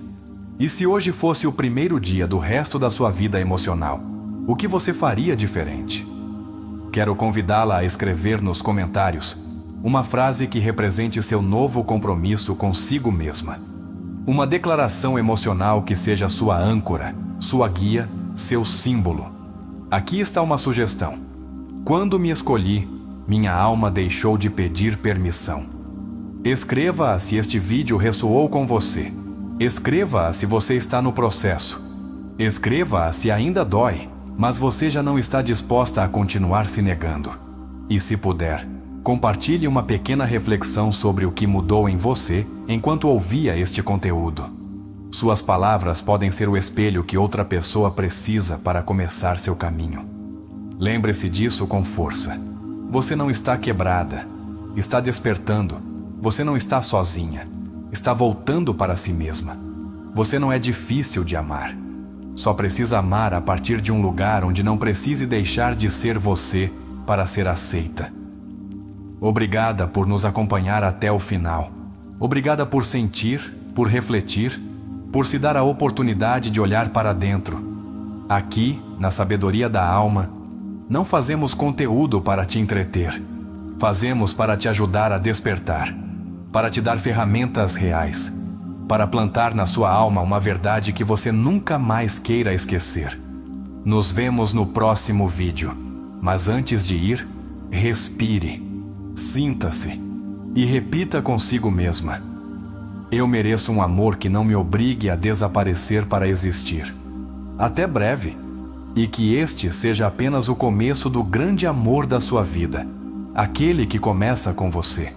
E se hoje fosse o primeiro dia do resto da sua vida emocional, o que você faria diferente? Quero convidá-la a escrever nos comentários uma frase que represente seu novo compromisso consigo mesma. Uma declaração emocional que seja sua âncora, sua guia, seu símbolo. Aqui está uma sugestão. Quando me escolhi, minha alma deixou de pedir permissão. Escreva-a se este vídeo ressoou com você. Escreva-a se você está no processo. Escreva-a se ainda dói, mas você já não está disposta a continuar se negando. E se puder, compartilhe uma pequena reflexão sobre o que mudou em você enquanto ouvia este conteúdo. Suas palavras podem ser o espelho que outra pessoa precisa para começar seu caminho. Lembre-se disso com força. Você não está quebrada. Está despertando. Você não está sozinha. Está voltando para si mesma. Você não é difícil de amar. Só precisa amar a partir de um lugar onde não precise deixar de ser você para ser aceita. Obrigada por nos acompanhar até o final. Obrigada por sentir, por refletir, por se dar a oportunidade de olhar para dentro. Aqui, na Sabedoria da Alma, não fazemos conteúdo para te entreter. Fazemos para te ajudar a despertar, para te dar ferramentas reais, para plantar na sua alma uma verdade que você nunca mais queira esquecer. Nos vemos no próximo vídeo, mas antes de ir, respire, sinta-se e repita consigo mesma: eu mereço um amor que não me obrigue a desaparecer para existir. Até breve, e que este seja apenas o começo do grande amor da sua vida, aquele que começa com você.